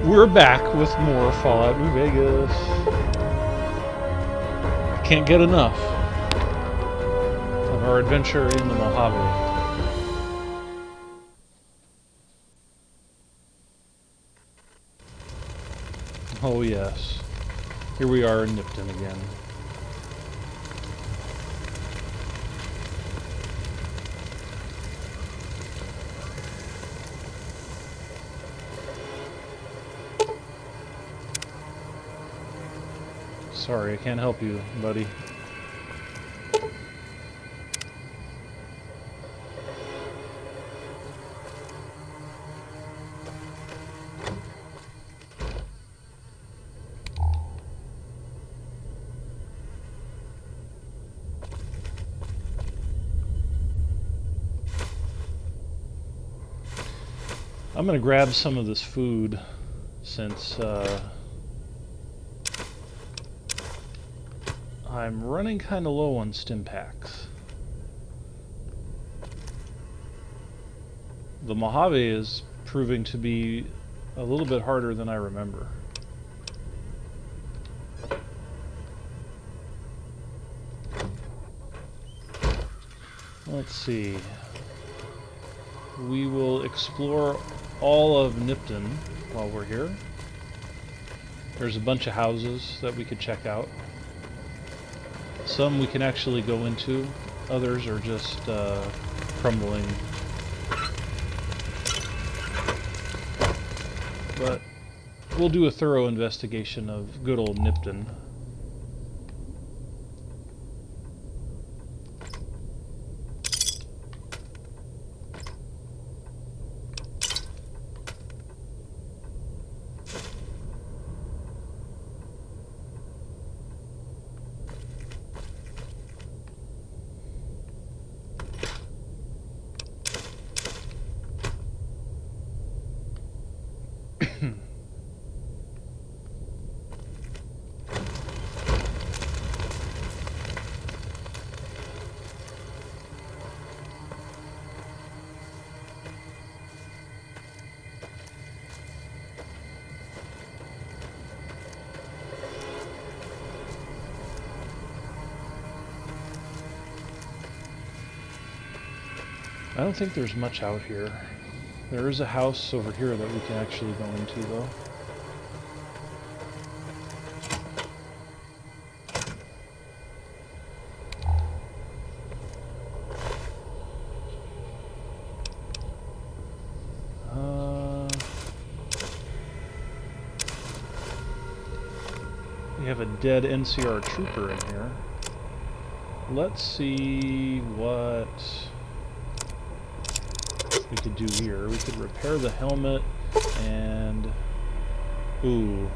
We're back with more Fallout New Vegas. Can't get enough of our adventure in the Mojave. Oh yes, here we are in Nipton again. Sorry, I can't help you, buddy. I'm gonna grab some of this food since I'm running kind of low on stim packs. The Mojave is proving to be a little bit harder than I remember. Let's see. We will explore all of Nipton while we're here. There's a bunch of houses that we could check out. Some we can actually go into, others are just crumbling. But we'll do a thorough investigation of good old Nipton. I don't think there's much out here. There is a house over here that we can actually go into, though. We have a dead NCR trooper in here. Let's see what we could do here. We could repair the helmet and... Ooh.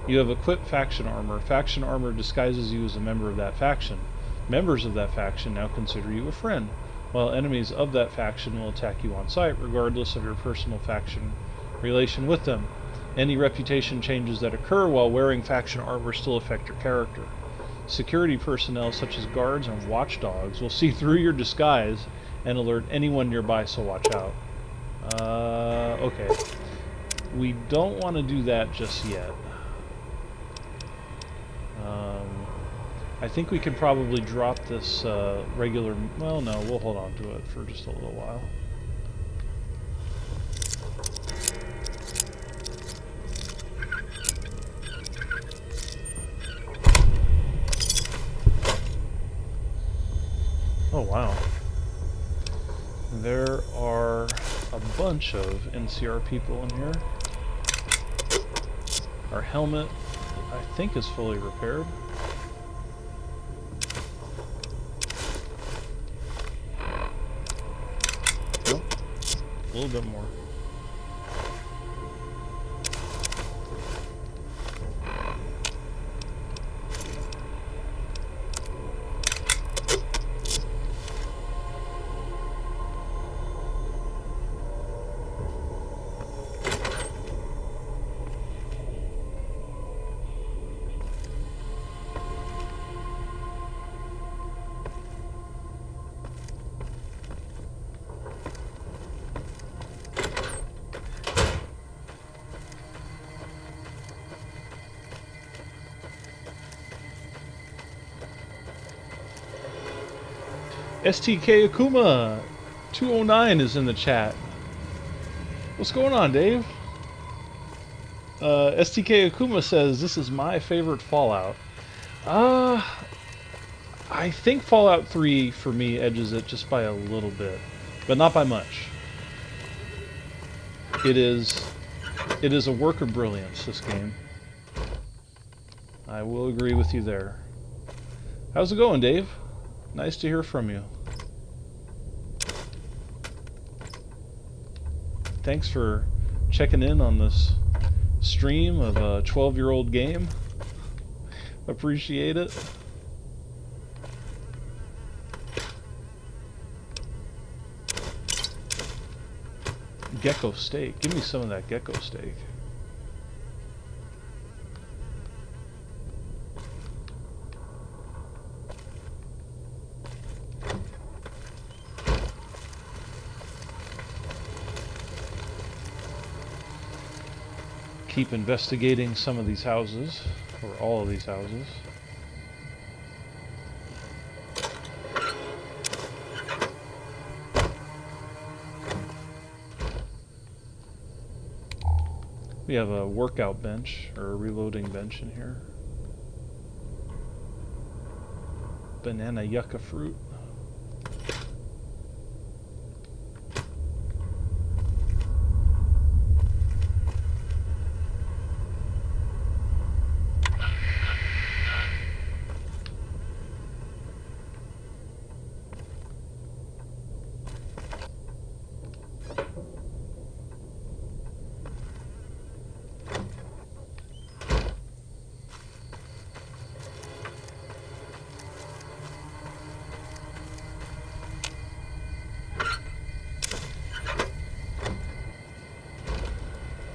You have equipped faction armor. Faction armor disguises you as a member of that faction. Members of that faction now consider you a friend, while enemies of that faction will attack you on sight, regardless of your personal faction relation with them. Any reputation changes that occur while wearing faction armor still affect your character. Security personnel such as guards and watchdogs will see through your disguise and alert anyone nearby, so watch out. Okay. We don't want to do that just yet. I think we could probably drop this regular... Well, no, we'll hold on to it for just a little while. Oh, wow. There are a bunch of NCR people in here. Our helmet, I think, is fully repaired. Nope. A little bit more. STK Akuma 209 is in the chat. What's going on, Dave? STK Akuma says, this is my favorite Fallout. I think Fallout 3 for me edges it just by a little bit, but not by much. It is a work of brilliance, this game. I will agree with you there. How's it going, Dave? Nice to hear from you. Thanks for checking in on this stream of a 12-year-old game. Appreciate it. Gecko steak. Give me some of that gecko steak. Keep investigating some of these houses, or all of these houses. We have a workout bench, or a reloading bench in here. Banana yucca fruit.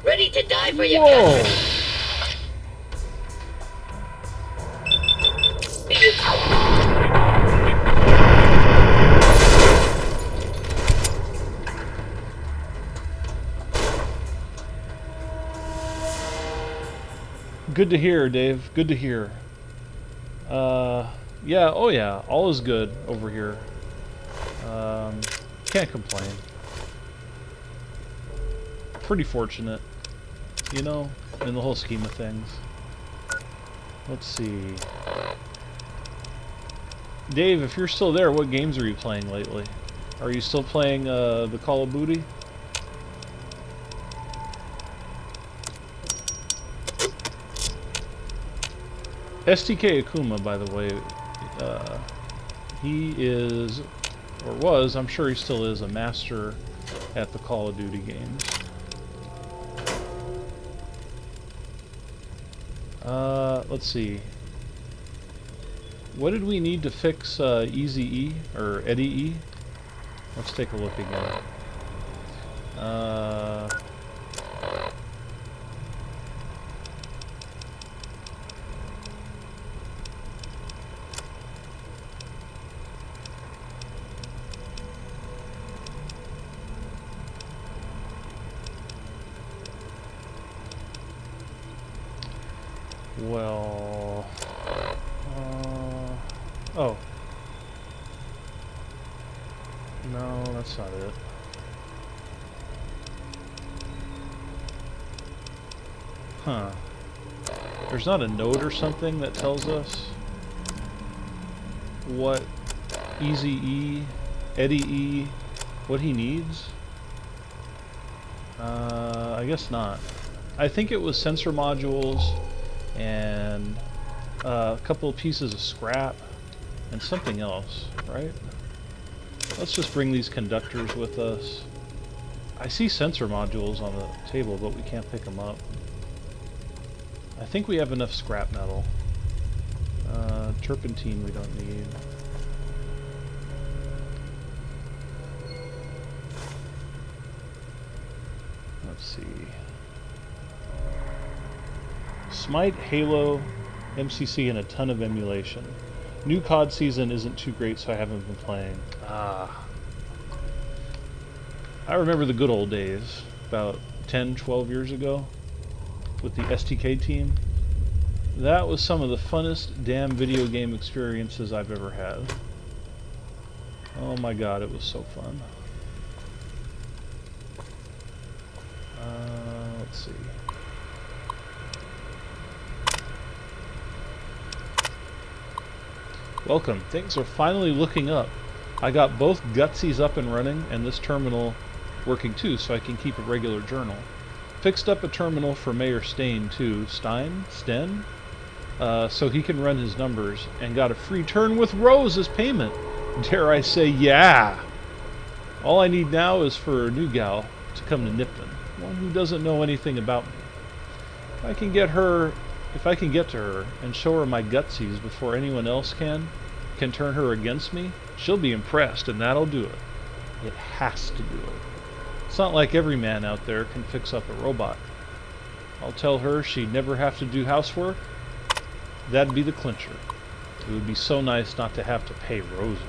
Ready to die for your country. Good to hear, Dave. Good to hear. Yeah, oh yeah, all is good over here. Can't complain. Pretty fortunate, you know, in the whole scheme of things. Let's see. Dave, if you're still there, what games are you playing lately? Are you still playing the Call of Duty? STK Akuma, by the way, he is, or was, I'm sure he still is, a master at the Call of Duty games. Let's see. What did we need to fix Easy E, or Eddie E? Let's take a look again. Well, oh, no, that's not it. Huh. There's not a note or something that tells us what Easy E, Eddie E, what he needs? I guess not. I think it was sensor modules and a couple of pieces of scrap and something else, right? Let's just bring these conductors with us. I see sensor modules on the table, but we can't pick them up. I think we have enough scrap metal. Turpentine we don't need. Let's see. Smite, Halo, MCC, and a ton of emulation. New COD season isn't too great, so I haven't been playing. Ah. I remember the good old days, about 10, 12 years ago, with the STK team. That was some of the funnest damn video game experiences I've ever had. Oh my god, it was so fun. Let's see. Welcome. Things are finally looking up. I got both Gutsies up and running and this terminal working too, so I can keep a regular journal. Fixed up a terminal for Mayor Stein too. Sten? So he can run his numbers, and got a free turn with Rose as payment. Dare I say, yeah! All I need now is for a new gal to come to Nipton, one who doesn't know anything about me. If I can get to her and show her my gutsies before anyone else can turn her against me, she'll be impressed, and that'll do it. It has to do it. It's not like every man out there can fix up a robot. I'll tell her she'd never have to do housework. That'd be the clincher. It would be so nice not to have to pay Rosie.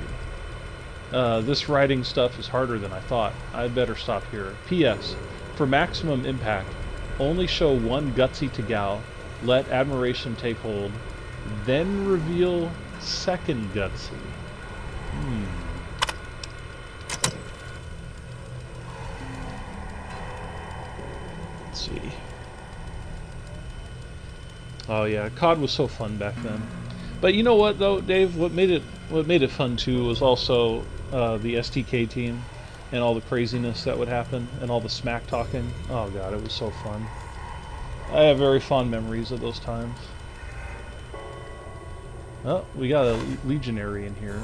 This writing stuff is harder than I thought. I'd better stop here. P.S. For maximum impact, only show one gutsy to gal, let admiration take hold, then reveal second gutsy. Let's see. Oh yeah, COD was so fun back then. But you know what though, Dave? What made it fun too was also the STK team and all the craziness that would happen and all the smack talking. Oh god, it was so fun. I have very fond memories of those times. Oh, we got a legionary in here.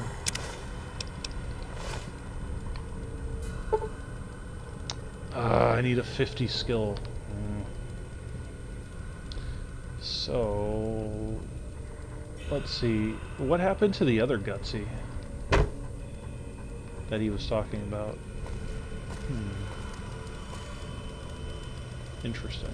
I need a 50 skill. So, let's see. What happened to the other gutsy that he was talking about? Interesting.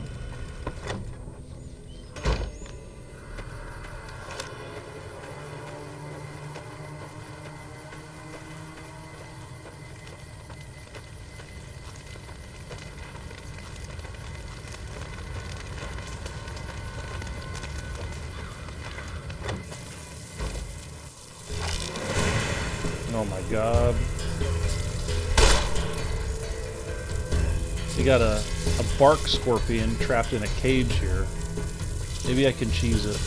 Oh my god. We got a bark scorpion trapped in a cage here. Maybe I can cheese it.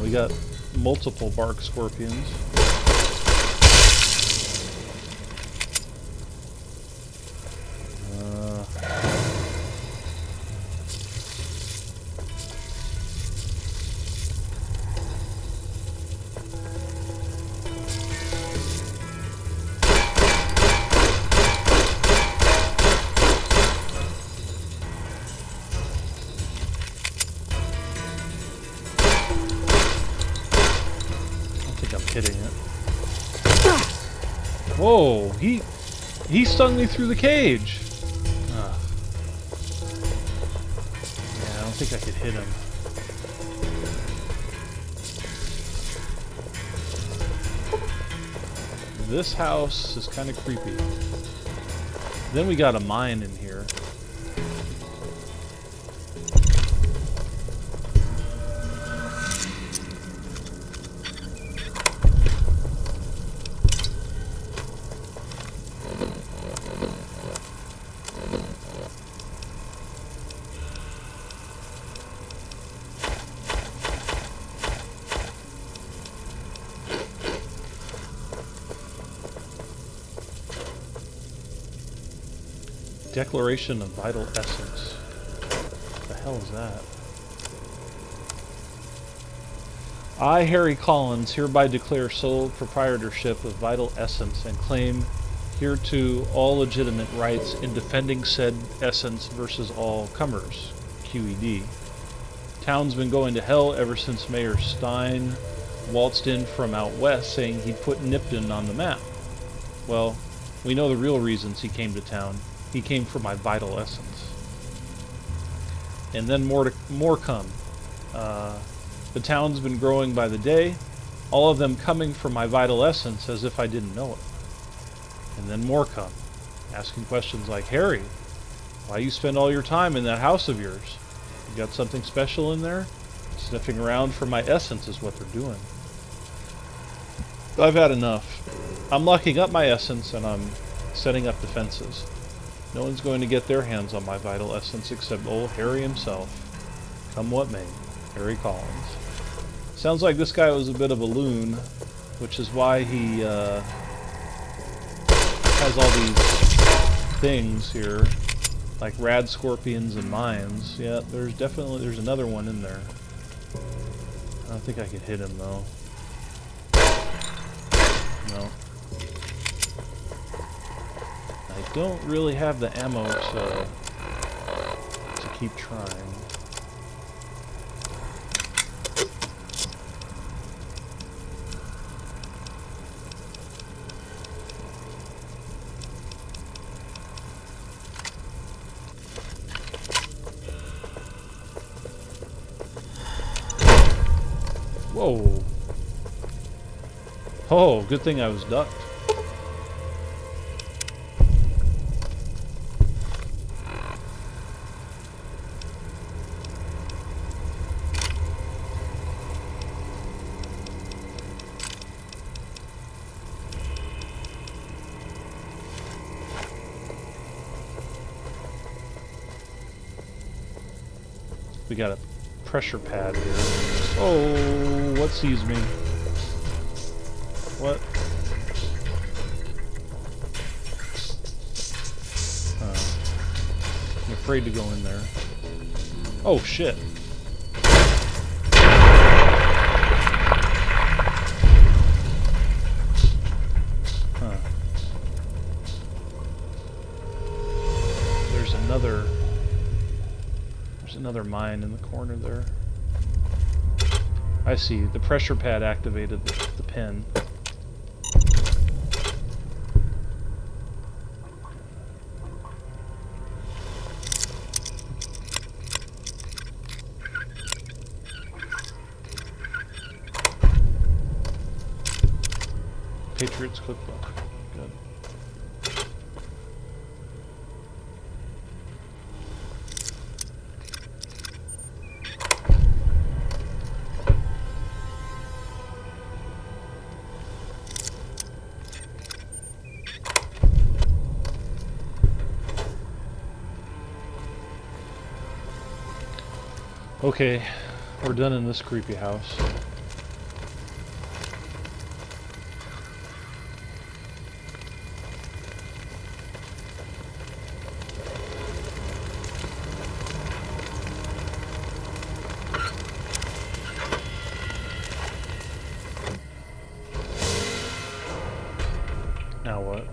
We got multiple bark scorpions. Hitting it. Whoa, he stung me through the cage. Ugh. Yeah, I don't think I could hit him. This house is kind of creepy. Then we got a mine in here. Declaration of Vital Essence. What the hell is that? I, Harry Collins, hereby declare sole proprietorship of Vital Essence and claim hereto all legitimate rights in defending said essence versus all comers. QED. Town's been going to hell ever since Mayor Stein waltzed in from out west saying he'd put Nipton on the map. Well, we know the real reasons he came to town. He came for my vital essence. And then more come. The town's been growing by the day, all of them coming for my vital essence as if I didn't know it. And then more come, asking questions like, Harry, why you spend all your time in that house of yours? You got something special in there? Sniffing around for my essence is what they're doing. I've had enough. I'm locking up my essence and I'm setting up defenses. No one's going to get their hands on my vital essence except old Harry himself. Come what may. Harry Collins. Sounds like this guy was a bit of a loon, which is why he has all these things here, like rad scorpions and mines. Yeah, there's another one in there. I don't think I can hit him though. No. I don't really have the ammo to keep trying. Whoa. Oh, good thing I was ducked. We got a pressure pad here. Oh, what sees me? What? I'm afraid to go in there. Oh, shit. Huh. There's another mine in the corner there. I see. The pressure pad activated the pin. Patriots Cookbook. Good. Okay, we're done in this creepy house. Now what?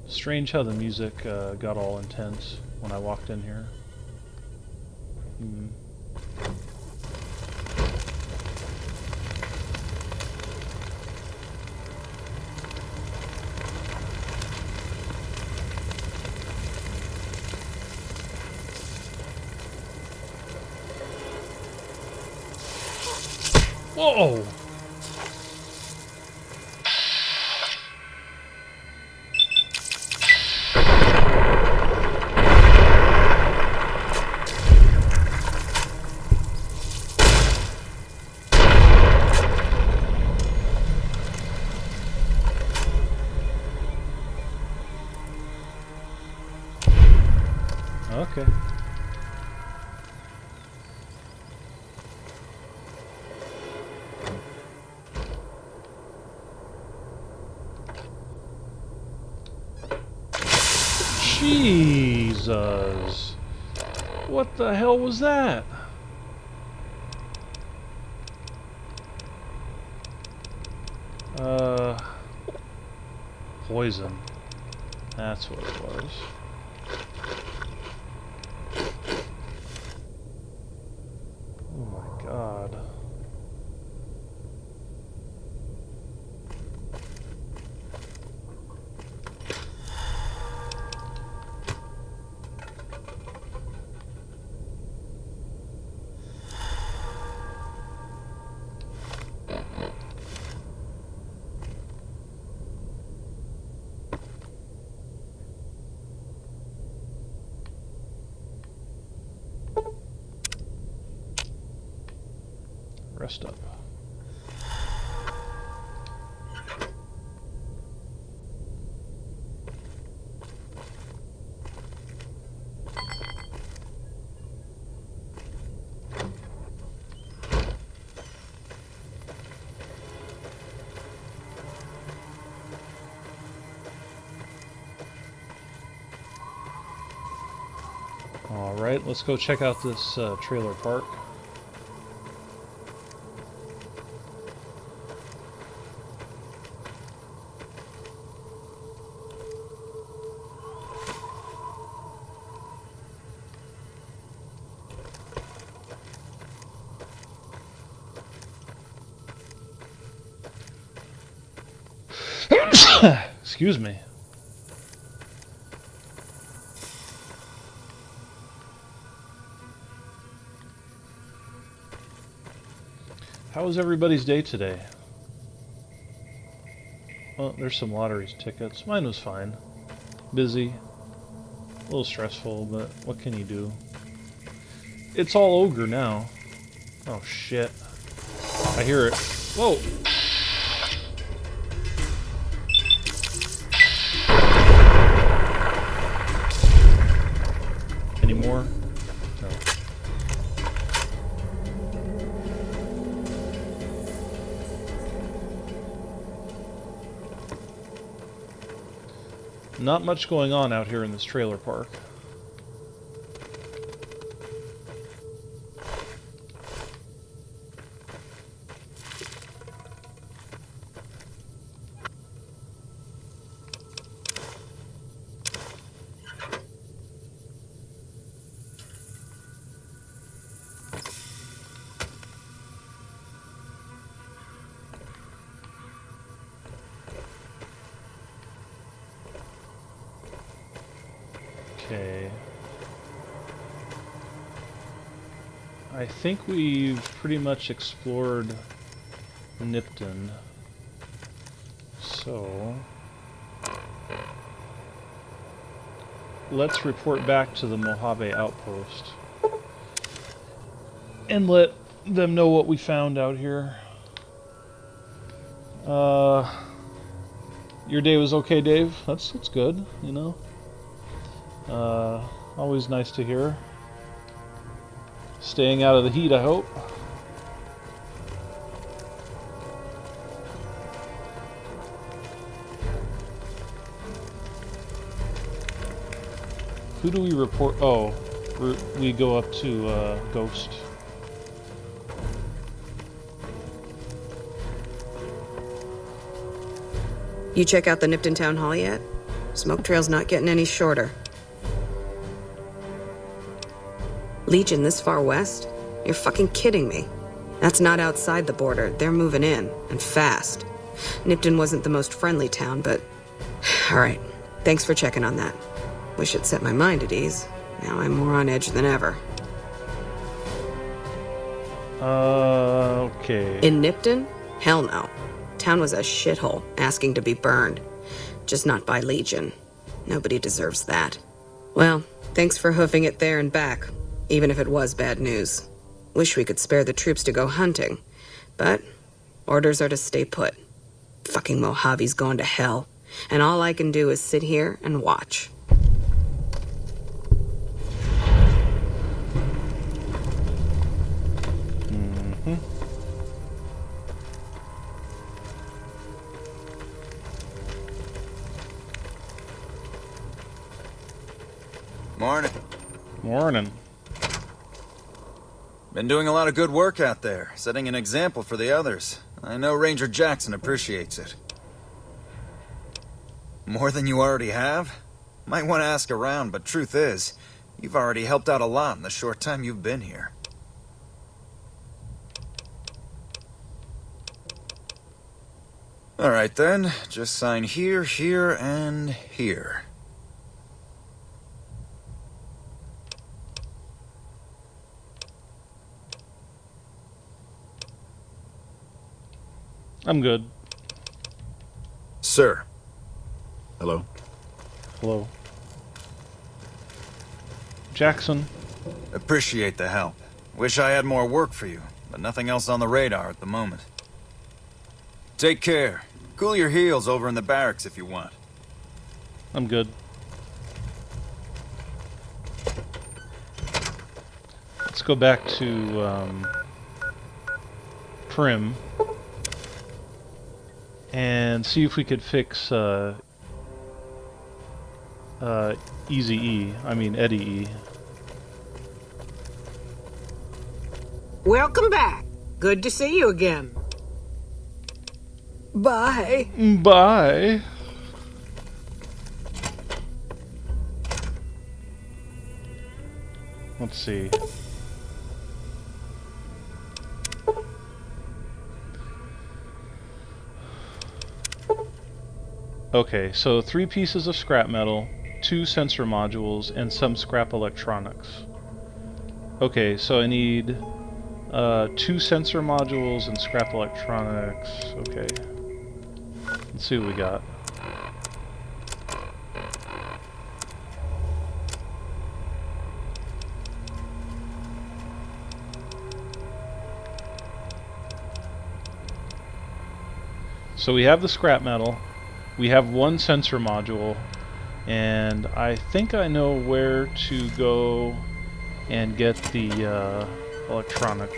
Strange how the music got all intense when I walked in here. Whoa! Okay. Jesus! What the hell was that? Poison. That's what it was. Oh my god. rest up. Alright, let's go check out this trailer park. Excuse me. How was everybody's day today? Well, there's some lottery tickets. Mine was fine. Busy. A little stressful, but what can you do? It's all ogre now. Oh shit. I hear it. Whoa! Any more? No. Not much going on out here in this trailer park. Okay. I think we've pretty much explored Nipton. So let's report back to the Mojave outpost and let them know what we found out here. Your day was okay, Dave? That's good, you know. Always nice to hear. Staying out of the heat, I hope. Who do we report? Oh, we go up to Ghost. You check out the Nipton Town Hall yet? Smoke trail's not getting any shorter. Legion this far west? You're fucking kidding me. That's not outside the border. They're moving in, and fast. Nipton wasn't the most friendly town, but... Alright, thanks for checking on that. Wish it set my mind at ease. Now I'm more on edge than ever. Okay. In Nipton? Hell no. Town was a shithole, asking to be burned. Just not by Legion. Nobody deserves that. Well, thanks for hoofing it there and back, even if it was bad news. Wish we could spare the troops to go hunting. But orders are to stay put. Fucking Mojave's going to hell. And all I can do is sit here and watch. Morning. Morning. Been doing a lot of good work out there, setting an example for the others. I know Ranger Jackson appreciates it. More than you already have? Might want to ask around, but truth is, you've already helped out a lot in the short time you've been here. Alright then, just sign here, here, and here. I'm good. Sir. Hello? Hello. Jackson. Appreciate the help. Wish I had more work for you. but nothing else on the radar at the moment. Take care. Cool your heels over in the barracks if you want. I'm good. Let's go back to Prim and see if we could fix Easy E. I mean Eddie E. Welcome back. Good to see you again. Bye. Bye. Let's see. Okay, so 3 pieces of scrap metal, 2 sensor modules, and some scrap electronics. Okay, so I need 2 sensor modules and scrap electronics. Okay. Let's see what we got. So we have the scrap metal, we have 1 sensor module, and I think I know where to go and get the electronics.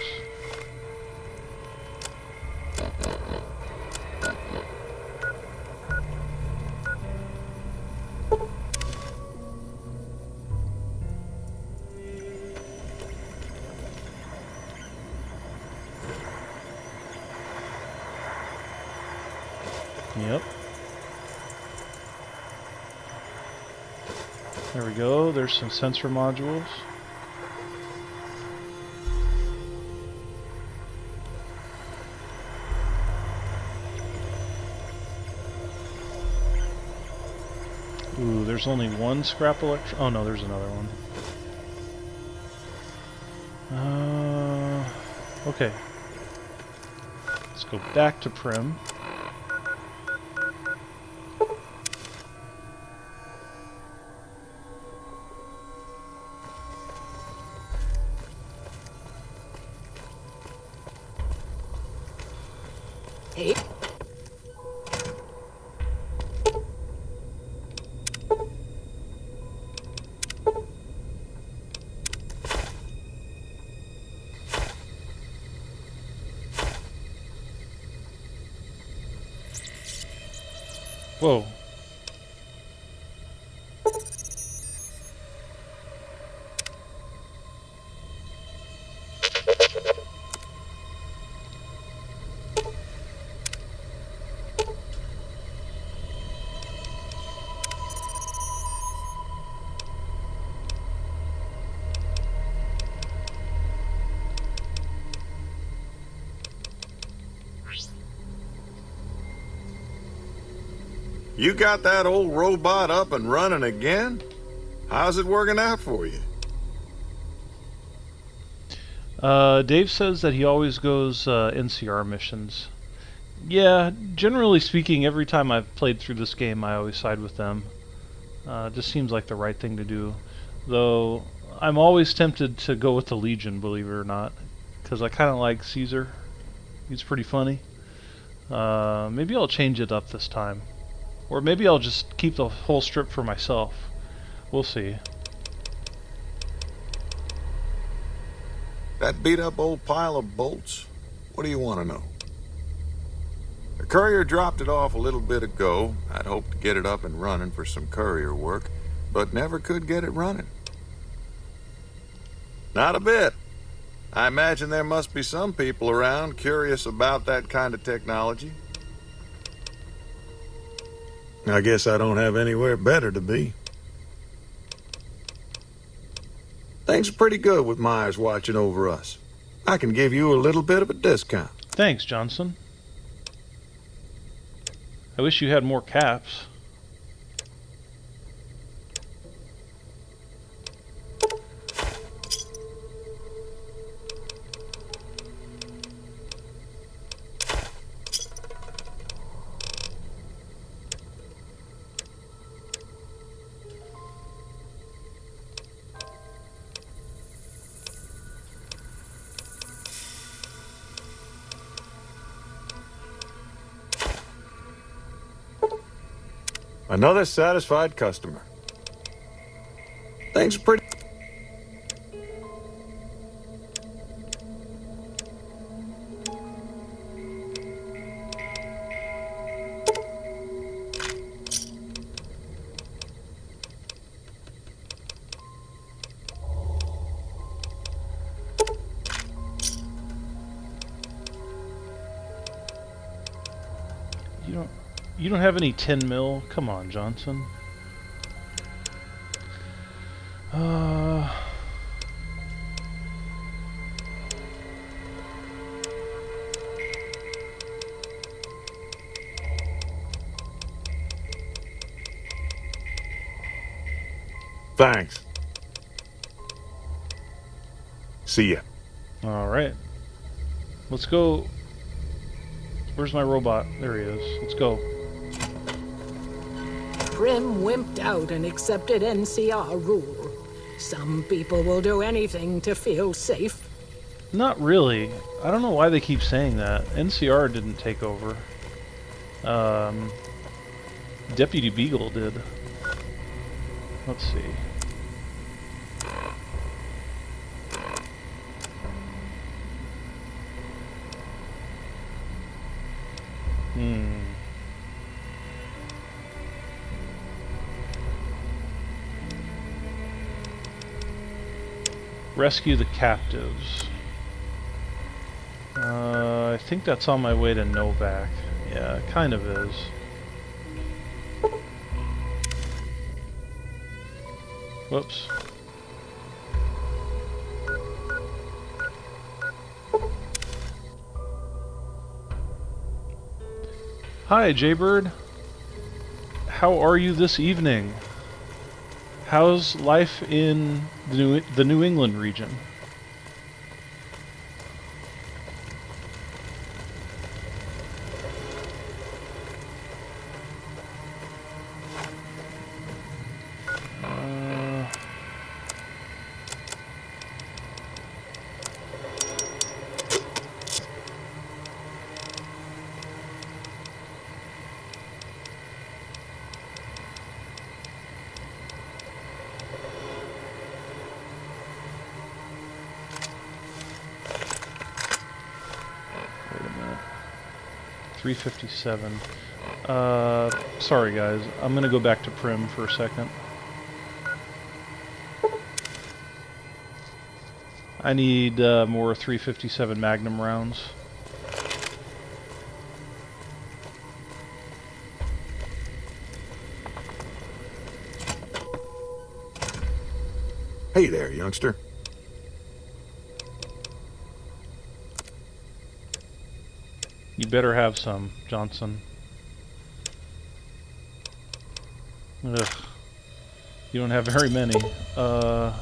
Yep. There we go, there's some sensor modules. Ooh, there's only 1 scrap oh no, there's another one. Okay. Let's go back to Prim. Hey. Whoa. You got that old robot up and running again? How's it working out for you? Dave says that he always goes NCR missions. Yeah, generally speaking, every time I've played through this game, I always side with them. It just seems like the right thing to do. Though, I'm always tempted to go with the Legion, believe it or not. Because I kind of like Caesar. He's pretty funny. Maybe I'll change it up this time. Or maybe I'll just keep the whole strip for myself. We'll see. That beat up old pile of bolts? What do you want to know? The courier dropped it off a little bit ago. I'd hoped to get it up and running for some courier work, but never could get it running. Not a bit. I imagine there must be some people around curious about that kind of technology. I guess I don't have anywhere better to be. Things are pretty good with Myers watching over us. I can give you a little bit of a discount. Thanks, Johnson. I wish you had more caps. Another satisfied customer. Thanks, pretty. You don't have any 10 mil? Come on, Johnson. Thanks. See ya. All right. Let's go. Where's my robot? There he is. Let's go. Prim wimped out and accepted NCR rule. Some people will do anything to feel safe. Not really. I don't know why they keep saying that. NCR didn't take over. Deputy Beagle did. Let's see. Rescue the captives. I think that's on my way to Novak. Yeah, it kind of is. Whoops. Hi, Jaybird. How are you this evening? How's life in the New England region? Wait a minute. 357. Sorry guys, I'm gonna go back to Prim for a second. I need more 357 Magnum rounds. Hey there, youngster. You better have some, Johnson. Ugh. You don't have very many. Damn.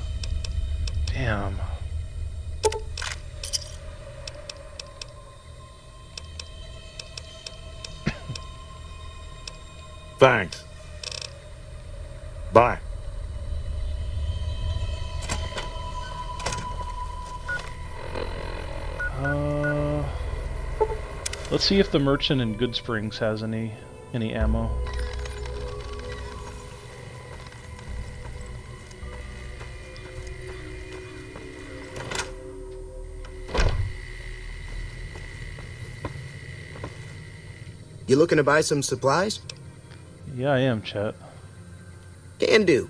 Thanks. Bye. Let's see if the merchant in Goodsprings has any ammo. You looking to buy some supplies? Yeah, I am, Chet. Can do.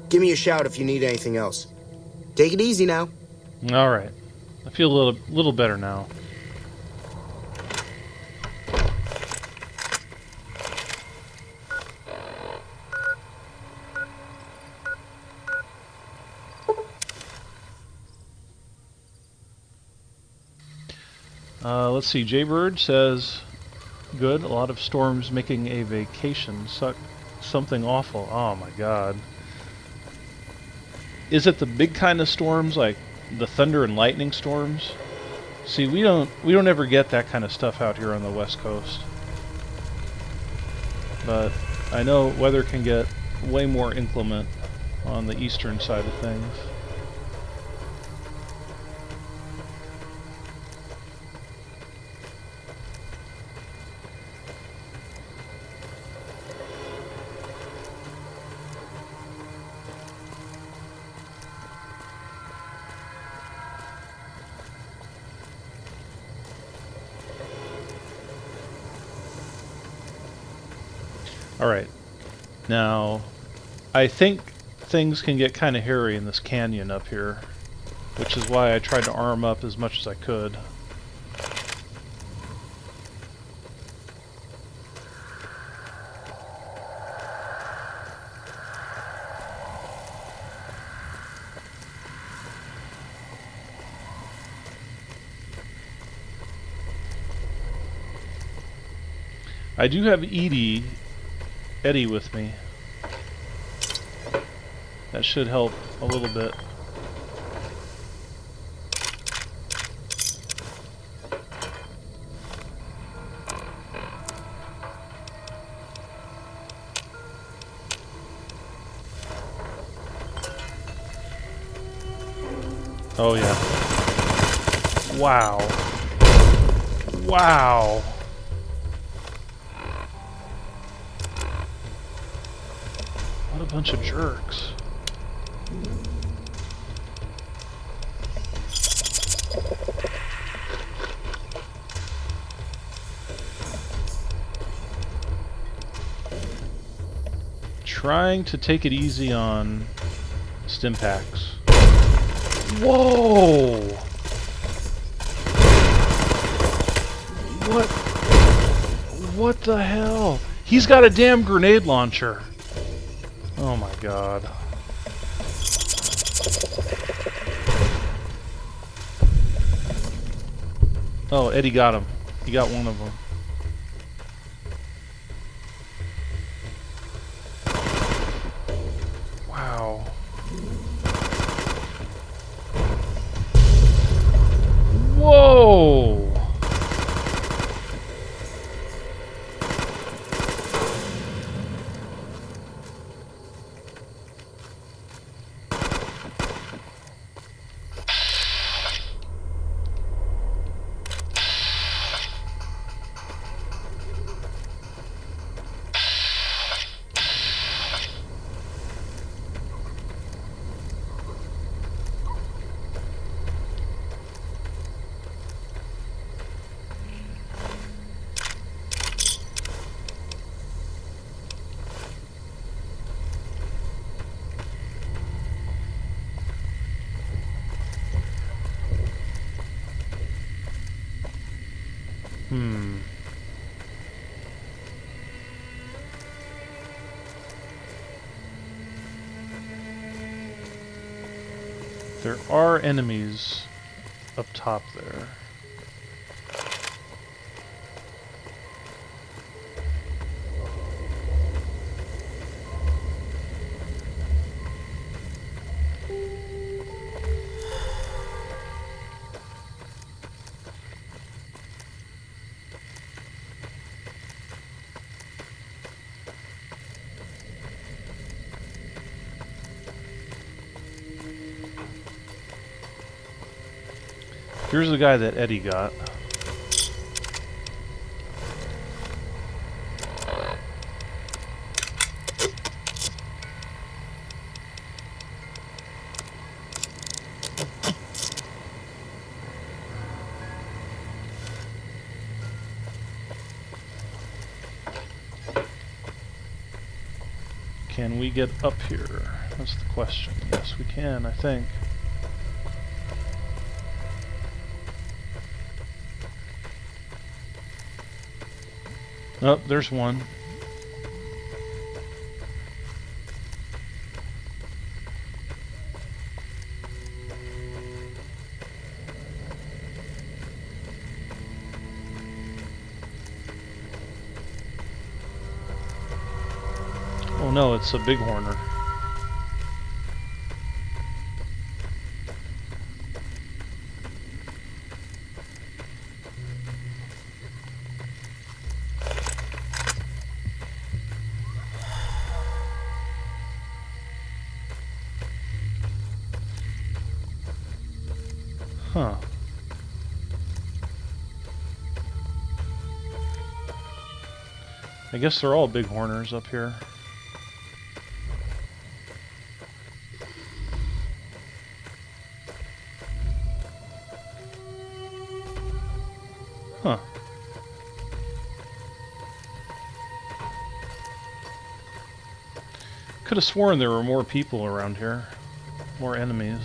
Give me a shout if you need anything else. Take it easy now. All right. I feel a little better now. Let's see. Jaybird says, good. A lot of storms making a vacation suck. Something awful. Oh my god. Is it the big kind of storms, like the thunder and lightning storms? See, we don't ever get that kind of stuff out here on the West Coast. But I know weather can get way more inclement on the eastern side of things. Alright, now I think things can get kind of hairy in this canyon up here, which is why I tried to arm up as much as I could. I do have Eddie with me. That should help a little bit. Oh yeah. Wow. Wow. What a bunch of jerks. Trying to take it easy on Stimpaks. Whoa! What the hell? He's got a damn grenade launcher. Oh my god. Oh, Eddie got him. He got one of them. Wow. Whoa! There are enemies up top there. Here's the guy that Eddie got. Can we get up here? That's the question. Yes, we can, I think. Oh, there's one. Oh no, it's a bighorner. Huh. I guess they're all bighorners up here. Huh. Could have sworn there were more people around here. More enemies.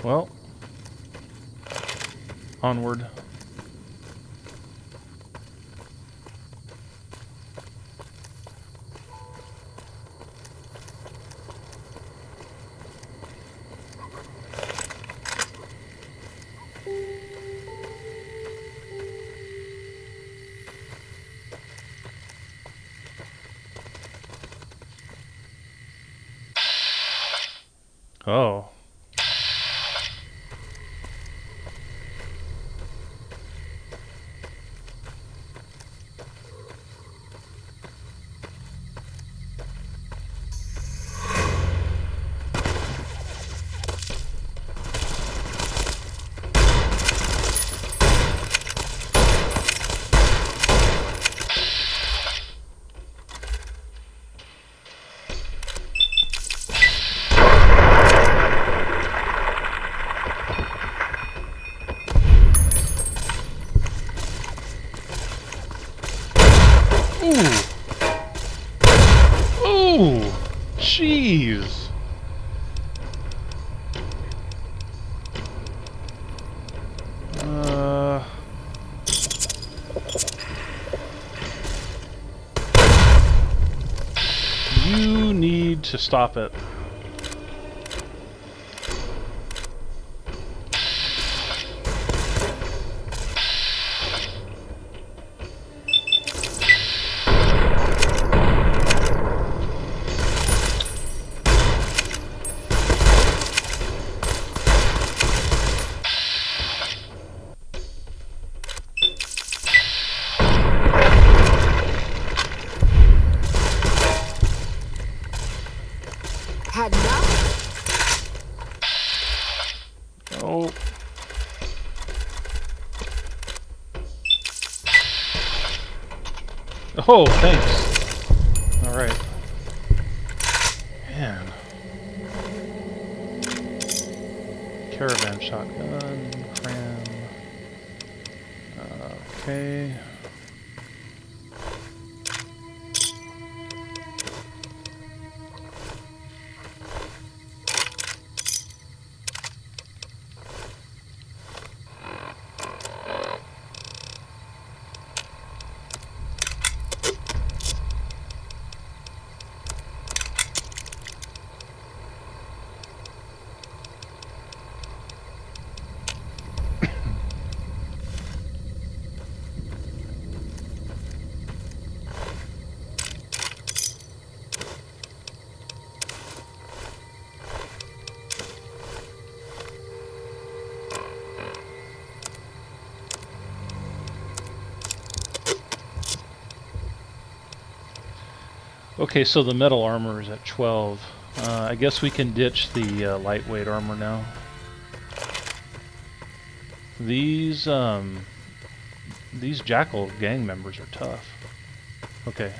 Well, onward. Oh. Ooh, jeez. You need to stop it. Had enough? Oh. Oh, thanks. All right. Man. Caravan shotgun, cram. Okay. Okay, so the metal armor is at 12. I guess we can ditch the lightweight armor now. These Jackal gang members are tough. Okay.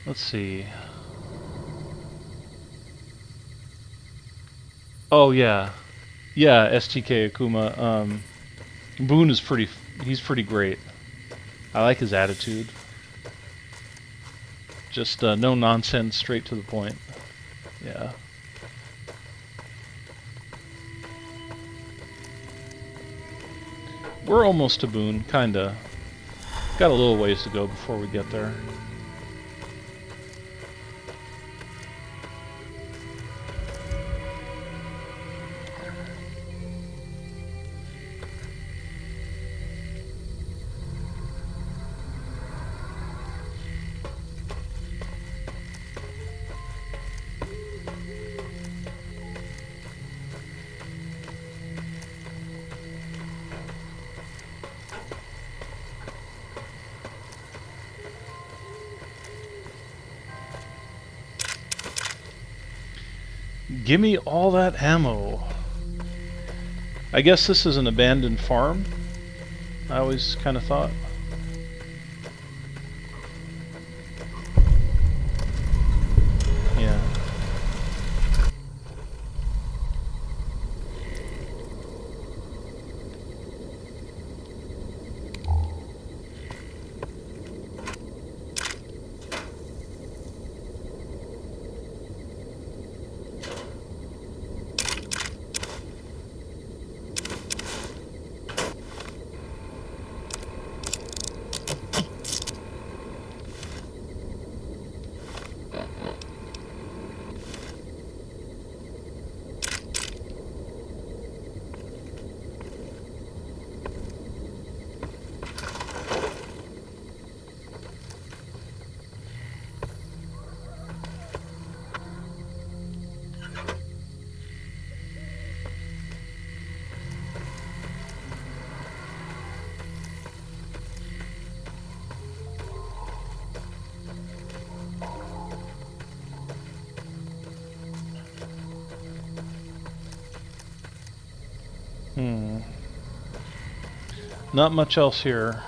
Let's see. Oh yeah. Yeah, STK Akuma. Boone is he's pretty great. I like his attitude. Just no nonsense, straight to the point. Yeah. We're almost to Boone, kinda. Got a little ways to go before we get there. Gimme all that ammo. I guess this is an abandoned farm. I always kind of thought. Yeah. Not much else here.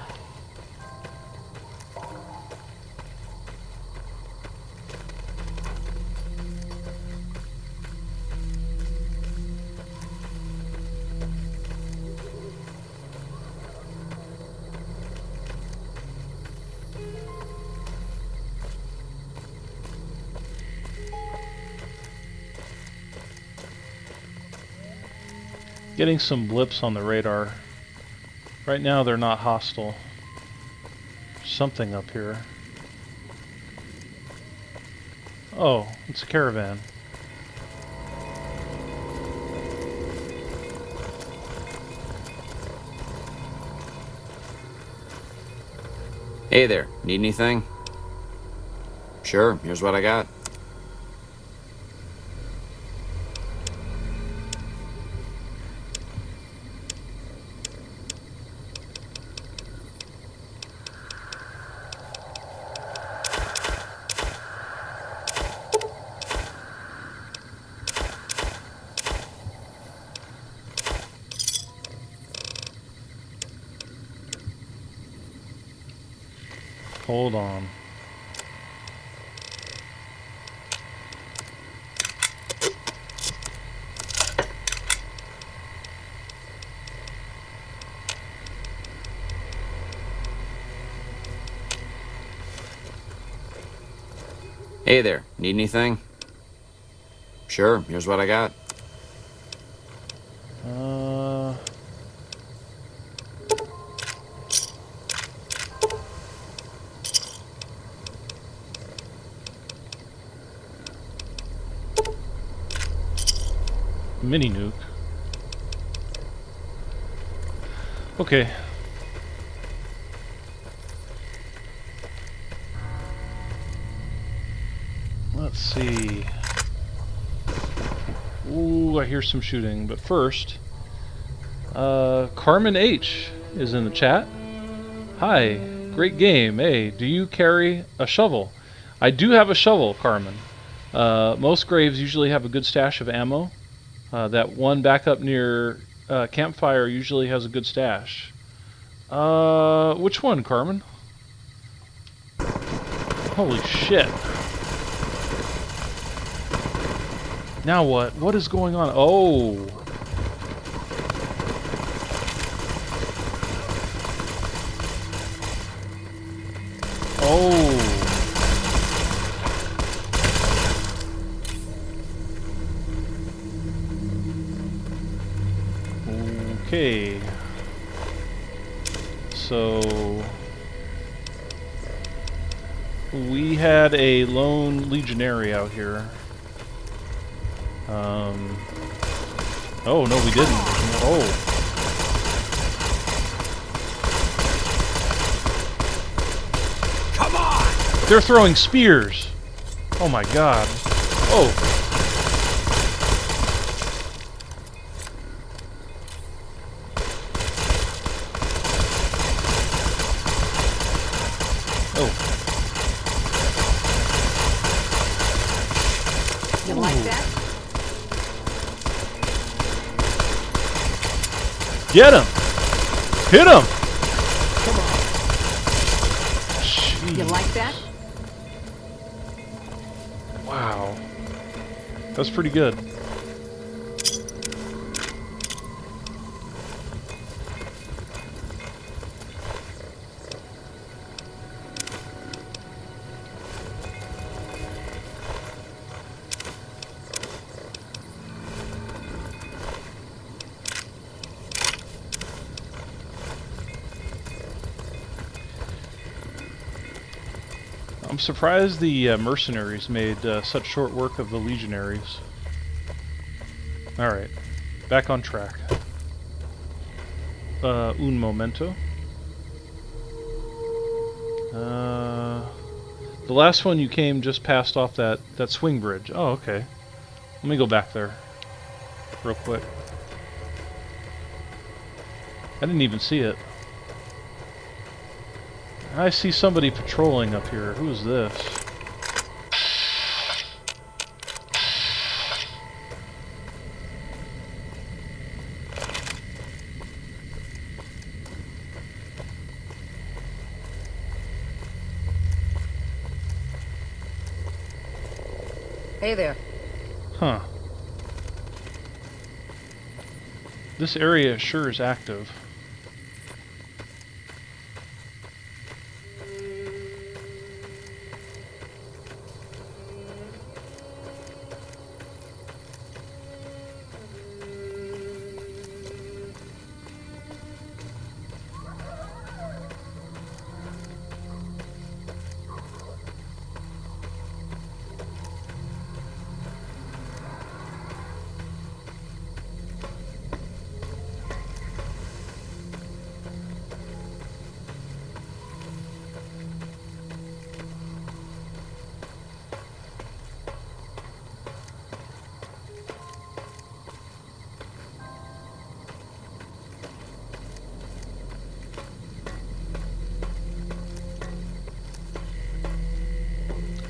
Getting some blips on the radar. Right now they're not hostile. Something up here. Oh, it's a caravan. Hey there, need anything? Sure, here's what I got. Hold on. Hey there, need anything? Sure, here's what I got. Mini nuke. Okay. Let's see. Ooh, I hear some shooting, but first, Carmen H is in the chat. Hi, great game. Hey, do you carry a shovel? I do have a shovel, Carmen. Most graves usually have a good stash of ammo. That one back up near campfire usually has a good stash. Which one, Carmen? Holy shit. Now what? What is going on? Oh. Oh. Okay. so we had a lone legionary out here. Oh no, we didn't. Oh. Come on! They're throwing spears! Oh my god. Oh. Oh. You like that? Get him! Hit him! Come on. Jeez. You like that? Wow. That's pretty good. I'm surprised the mercenaries made such short work of the legionaries. Alright, back on track. Un momento. The last one you came just passed off that swing bridge. Oh, okay. Let me go back there real quick. I didn't even see it. I see somebody patrolling up here. Who is this? Hey there. Huh. This area sure is active.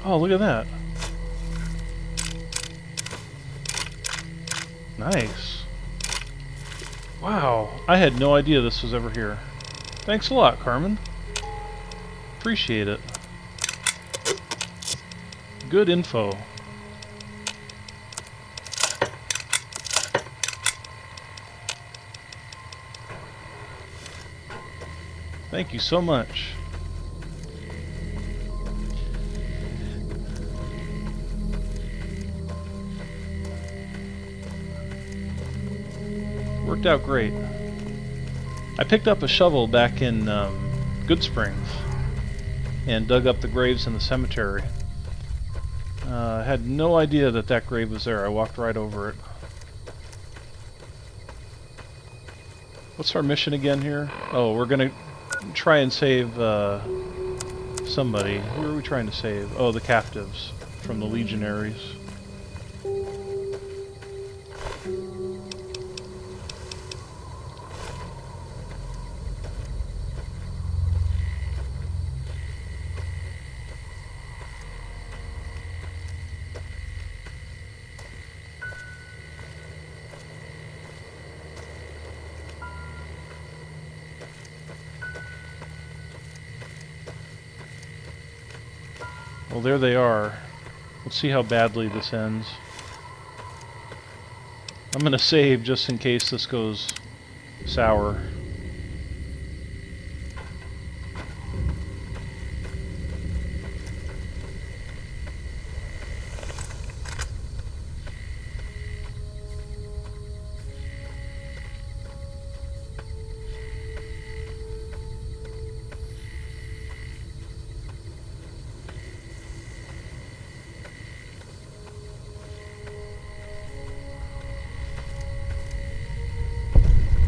Oh, look at that. Nice. Wow, I had no idea this was ever here. Thanks a lot, Carmen. Appreciate it. Good info. Thank you so much. Worked out great. I picked up a shovel back in Good Springs and dug up the graves in the cemetery. I had no idea that grave was there. I walked right over it. What's our mission again here? Oh, we're gonna try and save somebody. Who are we trying to save? Oh, the captives from the legionaries. Well, there they are. Let's see how badly this ends. I'm gonna save just in case this goes sour.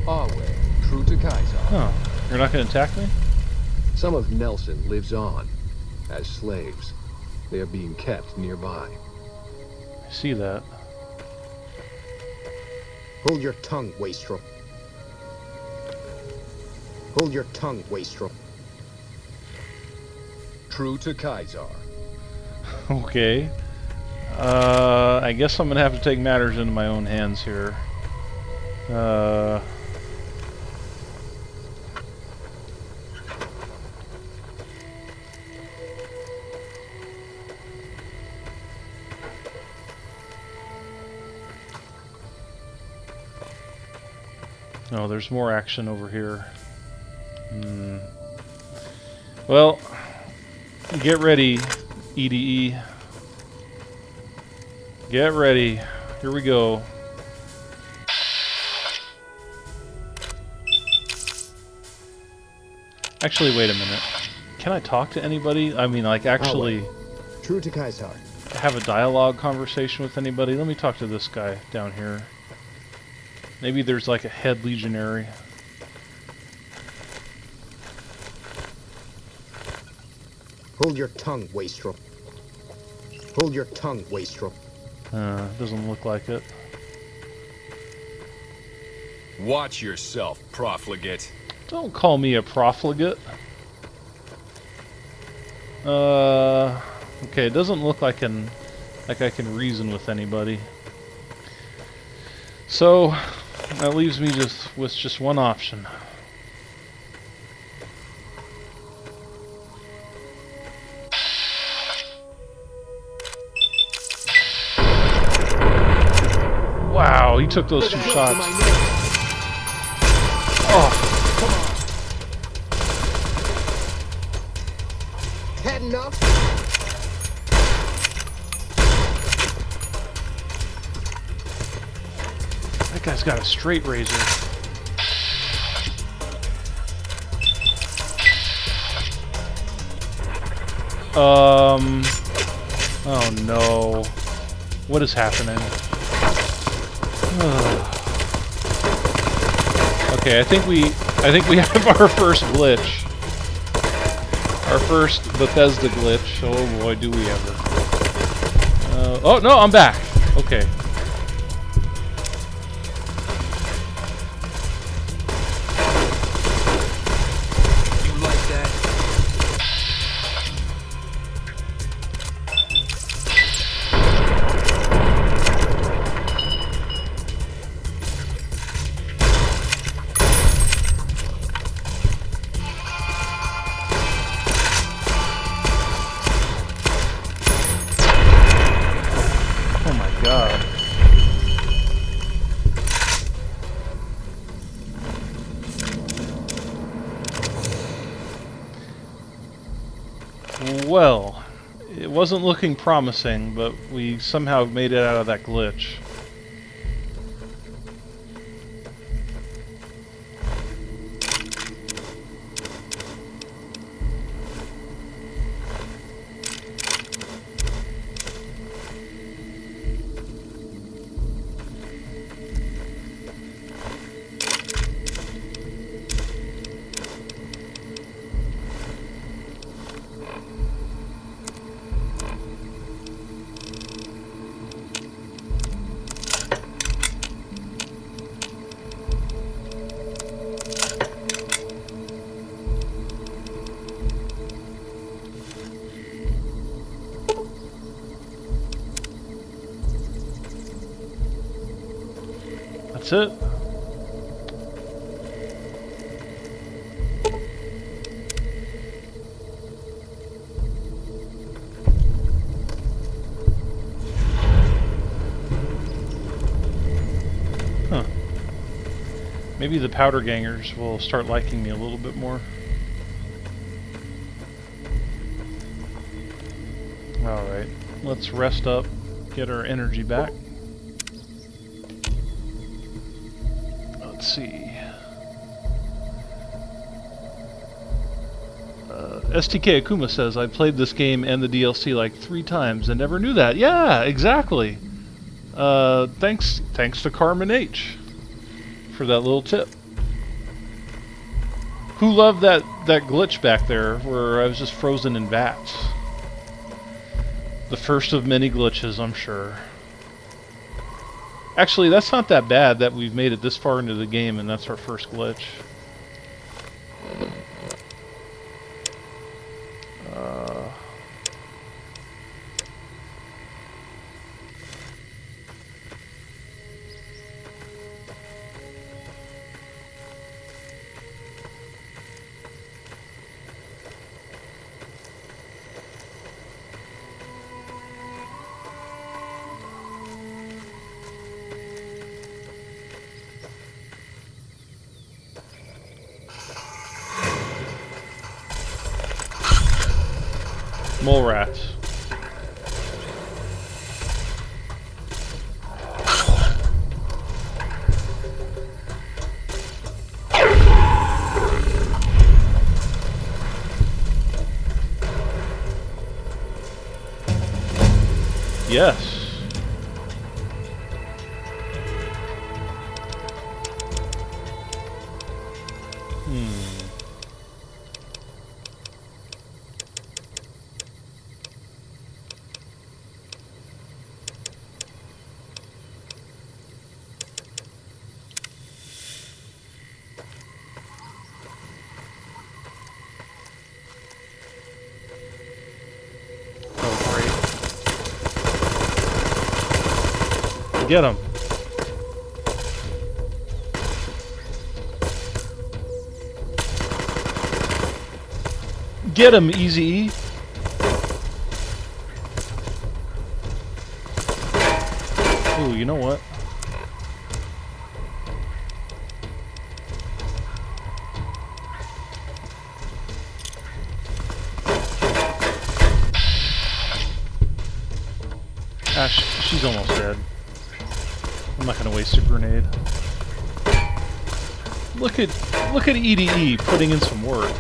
our way, true to Kaiser. Oh, you're not going to attack me? Some of Nelson lives on as slaves. They are being kept nearby. I see that. Hold your tongue, wastrel. Hold your tongue, wastrel. True to Kaiser. Okay. I guess I'm going to have to take matters into my own hands here. Oh, there's more action over here. Well, get ready, EDE. Get ready. Here we go. Actually, wait a minute. Can I talk to anybody? I mean, like, actually True to Kaiser. have a dialogue conversation with anybody? Let me talk to this guy down here. Maybe there's like a head legionary. Hold your tongue, wastrel. Hold your tongue, wastrel. Doesn't look like it. Watch yourself, profligate. Don't call me a profligate. Okay, it doesn't look like I can reason with anybody. So that leaves me with just one option. Wow, he took those 2 shots. Oh. Had enough? That guy's got a straight razor. Oh no. What is happening? Okay, I think we have our first glitch. Our first Bethesda glitch. Oh boy, do we ever. Oh no, I'm back. Okay. Well, it wasn't looking promising, but we somehow made it out of that glitch. That's it. Huh. Maybe the powder gangers will start liking me a little bit more. Alright, let's rest up, get our energy back. Let's see. STK Akuma says, I played this game and the DLC like 3 times and never knew that. Yeah, exactly. Thanks to Carmen H for that little tip. Who loved that glitch back there where I was just frozen in vats? The first of many glitches, I'm sure. Actually, that's not that bad that we've made it this far into the game and that's our first glitch. Mole rats. Yes. Get him. Get him, Easy. Ooh, you know what? Ash, she's almost dead. I'm not gonna waste a grenade. Look at EDE putting in some work.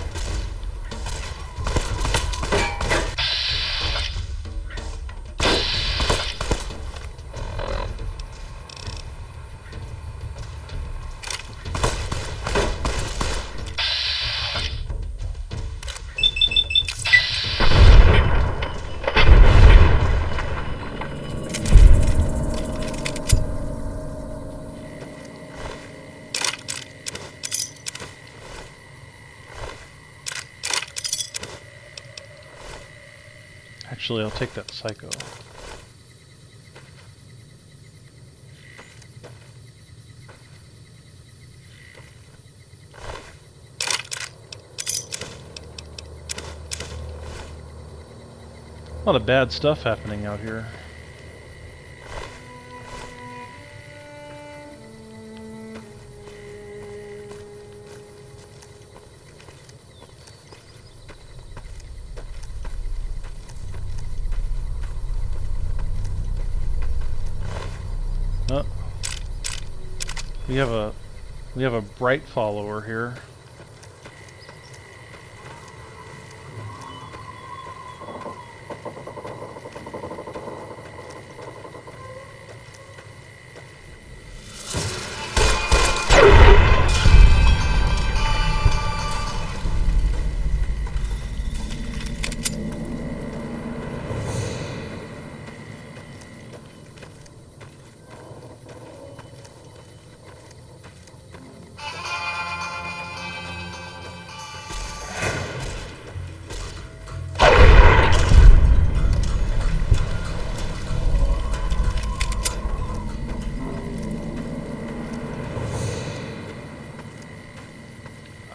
Actually, I'll take that psycho. A lot of bad stuff happening out here. We have a bright follower here.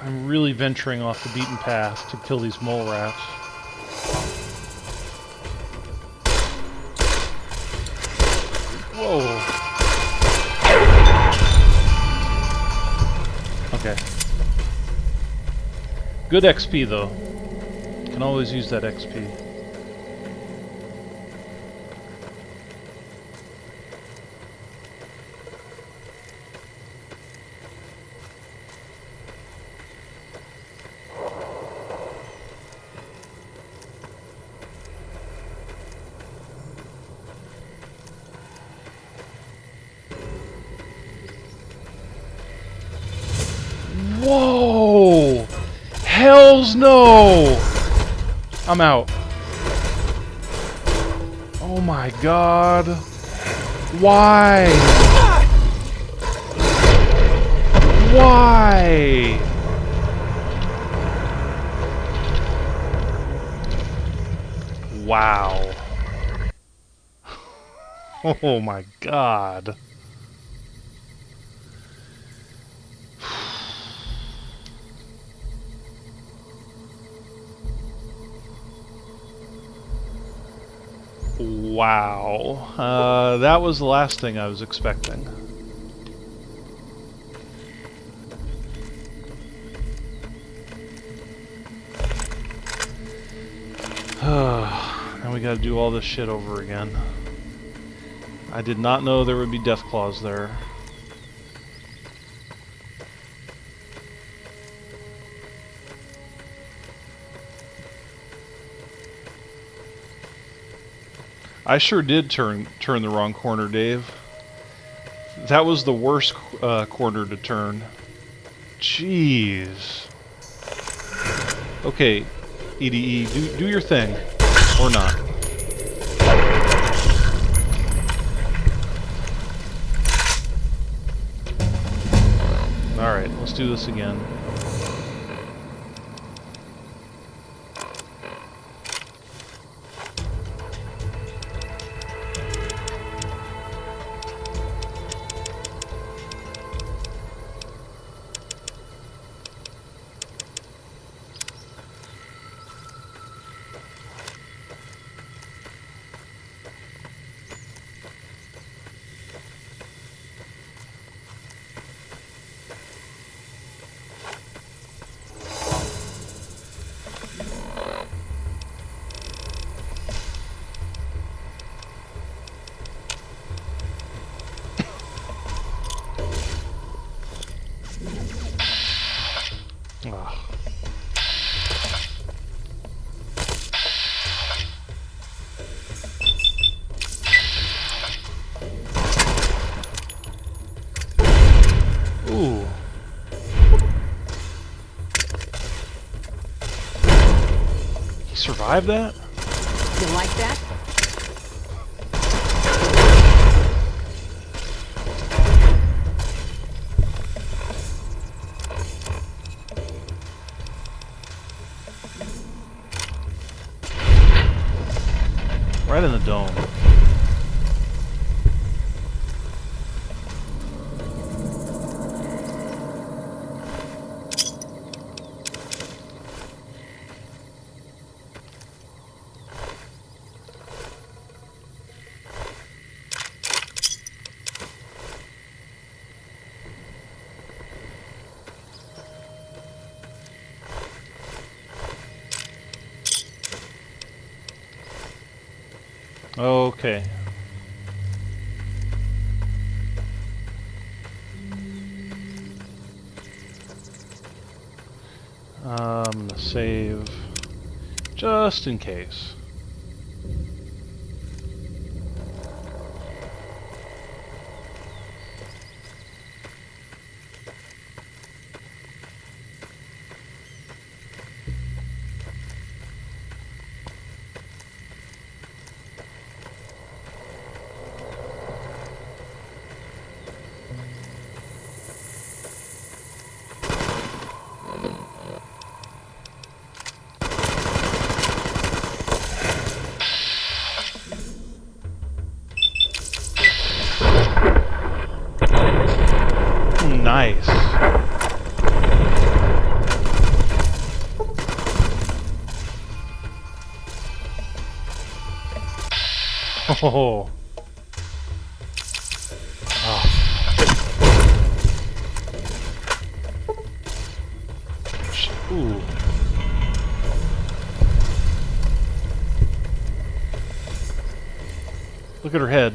I'm really venturing off the beaten path to kill these mole rats. Whoa. Okay. Good XP though. Can always use that XP. Whoa! Hells no! I'm out. Oh my god. Why? Why? Wow. Oh my god. Wow. That was the last thing I was expecting. Now we gotta do all this shit over again. I did not know there would be Deathclaws there. I sure did turn the wrong corner, Dave. That was the worst corner to turn. Jeez. Okay, EDE, do your thing. Or not. Alright, let's do this again. Ooh. He survived that? You like that? Right in the dome. Okay. I'm gonna save just in case. Nice. Oh. Ooh. Look at her head.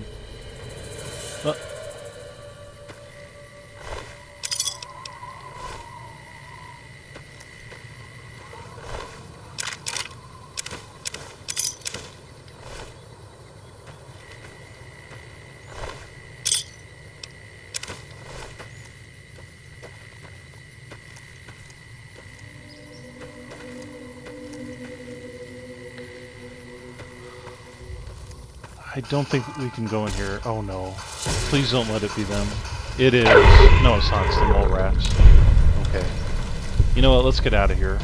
I don't think we can go in here. Oh no. Please don't let it be them. It is. No, it's not. It's the mole rats. Okay. You know what? Let's get out of here.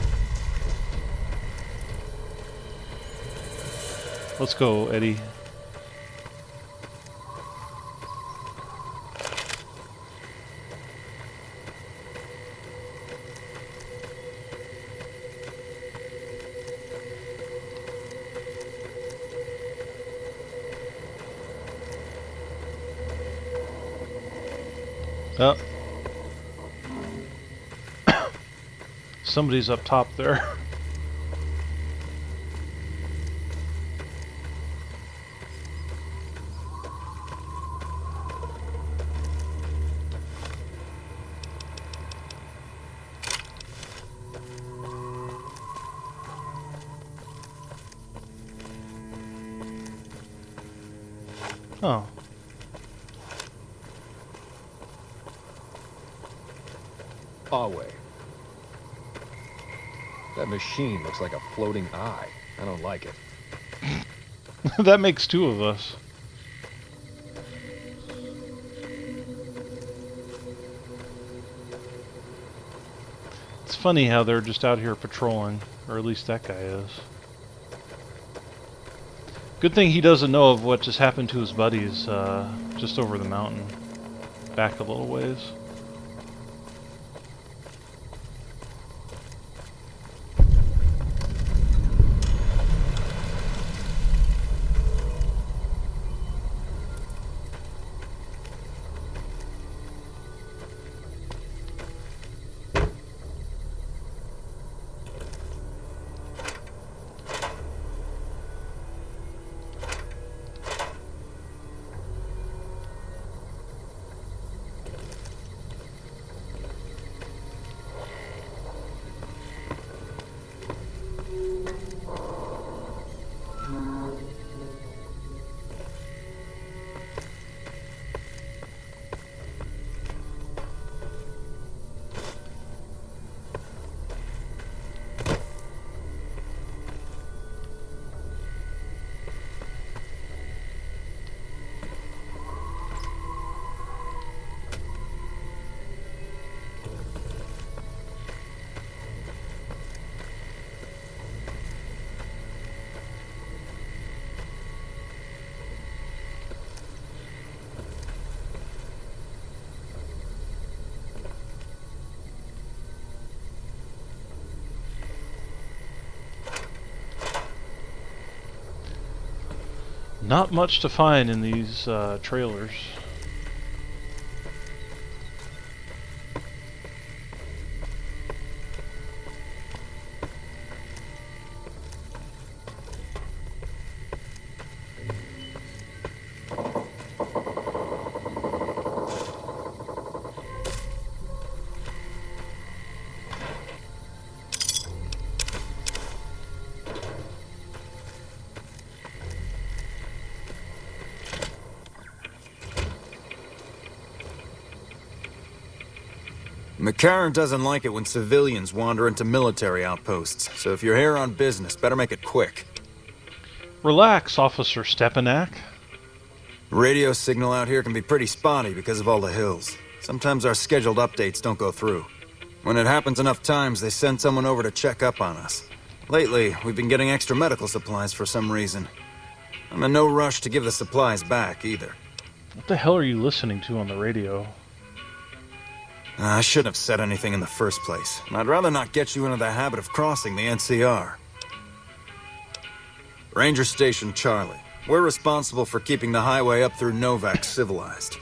Let's go, Eddie. Oh. Somebody's up top there. Oh. Away. That machine looks like a floating eye. I don't like it. That makes two of us. It's funny how they're just out here patrolling, or at least that guy is. Good thing he doesn't know of what just happened to his buddies just over the mountain. Back a little ways. Not much to find in these trailers. McCarran doesn't like it when civilians wander into military outposts, so if you're here on business, better make it quick. Relax, Officer Stepanak. Radio signal out here can be pretty spotty because of all the hills. Sometimes our scheduled updates don't go through. When it happens enough times, they send someone over to check up on us. Lately, we've been getting extra medical supplies for some reason. I'm in no rush to give the supplies back, either. What the hell are you listening to on the radio? I shouldn't have said anything in the first place. I'd rather not get you into the habit of crossing the NCR. Ranger Station Charlie. We're responsible for keeping the highway up through Novak civilized.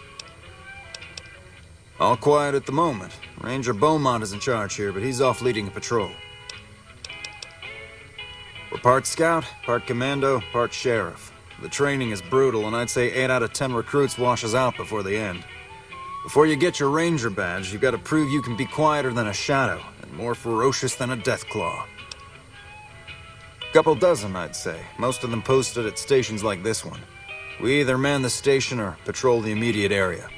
All quiet at the moment. Ranger Beaumont is in charge here, but he's off leading a patrol. We're part scout, part commando, part sheriff. The training is brutal, and I'd say 8 out of 10 recruits washes out before the end. Before you get your ranger badge, you've got to prove you can be quieter than a shadow, and more ferocious than a deathclaw. Couple dozen, I'd say. Most of them posted at stations like this one. We either man the station or patrol the immediate area.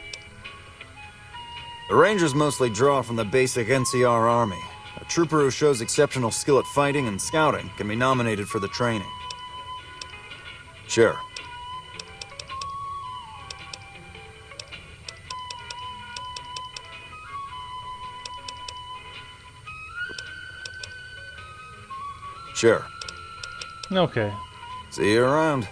The Rangers mostly draw from the basic NCR army. A trooper who shows exceptional skill at fighting and scouting can be nominated for the training. Sure. Sure. Okay. See you around.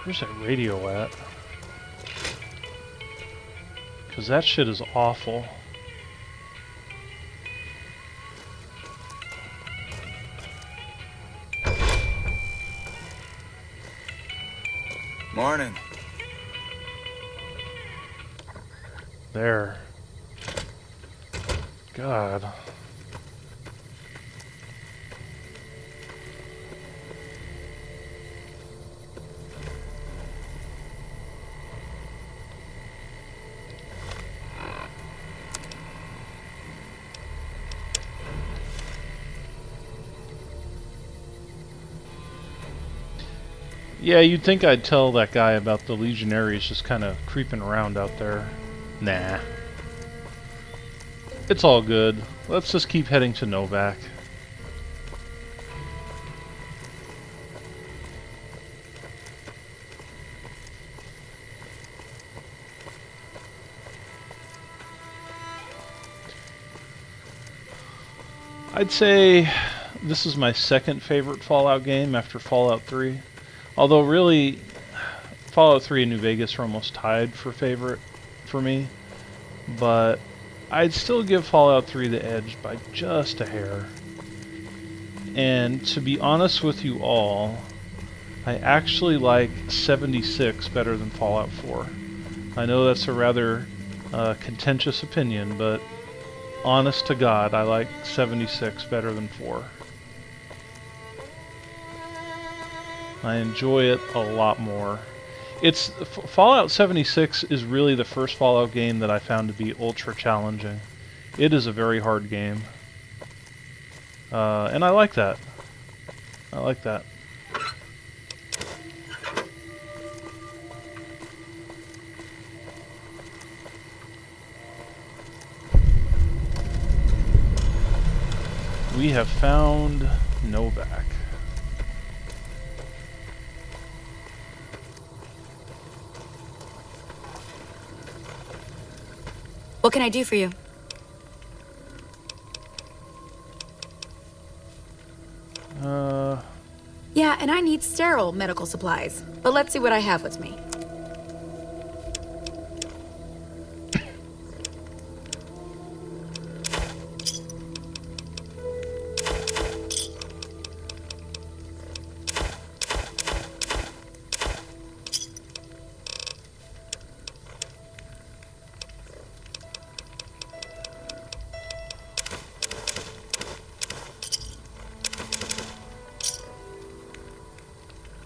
Where's that radio at? Because that shit is awful. Morning. There. God. Yeah, you'd think I'd tell that guy about the Legionaries just kind of creeping around out there. Nah. It's all good. Let's just keep heading to Novak. I'd say this is my second favorite Fallout game after Fallout 3. Although really, Fallout 3 and New Vegas are almost tied for favorite for me. But I'd still give Fallout 3 the edge by just a hair. And to be honest with you all, I actually like 76 better than Fallout 4. I know that's a rather contentious opinion, but honest to God, I like 76 better than 4. I enjoy it a lot more. Fallout 76 is really the first Fallout game that I found to be ultra challenging. It is a very hard game. And I like that. I like that. We have found Novak. What can I do for you? Yeah, and I need sterile medical supplies. But let's see what I have with me.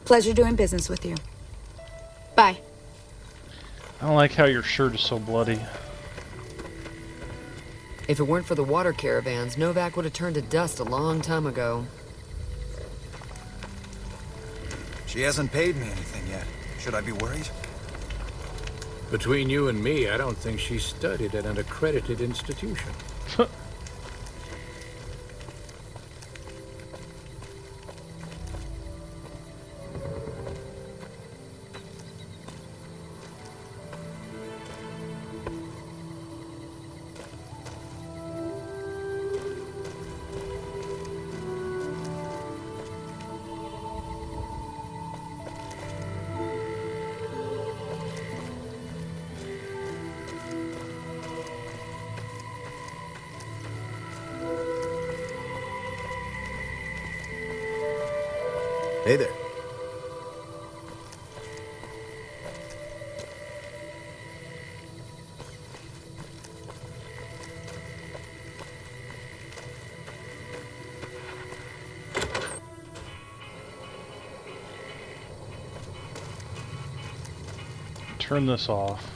Pleasure doing business with you. Bye. I don't like how your shirt is so bloody. If it weren't for the water caravans, Novak would have turned to dust a long time ago. She hasn't paid me anything yet. Should I be worried? Between you and me, I don't think she studied at an accredited institution. Hey there. Turn this off.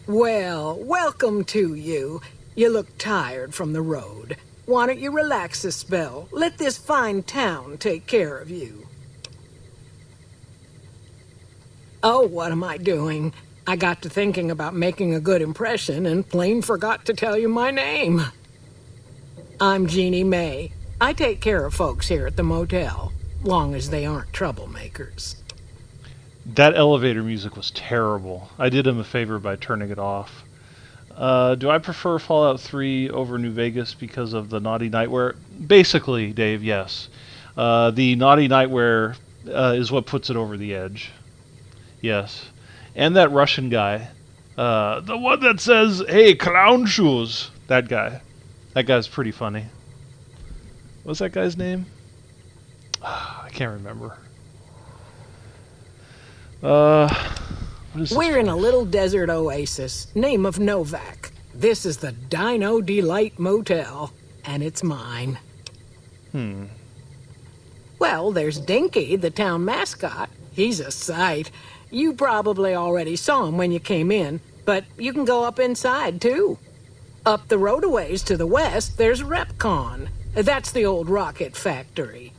Well, welcome to you. You look tired from the road. Why don't you relax a spell? Let this fine town take care of you. Oh, what am I doing? I got to thinking about making a good impression and plain forgot to tell you my name. I'm Jeannie May. I take care of folks here at the motel, long as they aren't troublemakers. That elevator music was terrible. I did him a favor by turning it off. Do I prefer Fallout 3 over New Vegas because of the Naughty Nightwear? Basically, Dave, yes. The Naughty Nightwear is what puts it over the edge. Yes. And that Russian guy. The one that says, "Hey, clown shoes." That guy. That guy's pretty funny. What's that guy's name? I can't remember. We're in a little desert oasis, name of Novak. This is the Dino Delight Motel, and it's mine. Well, there's Dinky, the town mascot. He's a sight. You probably already saw him when you came in, but you can go up inside, too. Up the road a ways to the west, there's Repcon. That's the old rocket factory.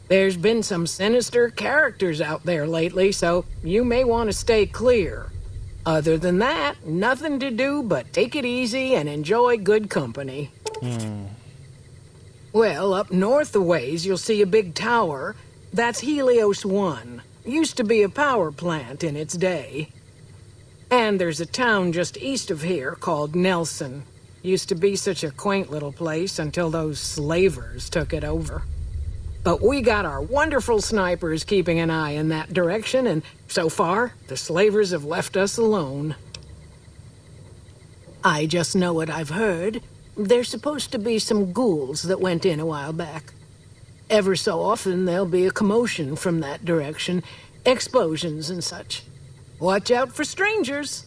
There's been some sinister characters out there lately, so you may want to stay clear. Other than that, nothing to do but take it easy and enjoy good company. Well, up north a ways, you'll see a big tower. That's Helios 1. Used to be a power plant in its day. And there's a town just east of here called Nelson. Used to be such a quaint little place until those slavers took it over. But we got our wonderful snipers keeping an eye in that direction, and so far, the slavers have left us alone. I just know what I've heard. There's supposed to be some ghouls that went in a while back. Ever so often, there'll be a commotion from that direction, explosions and such. Watch out for strangers.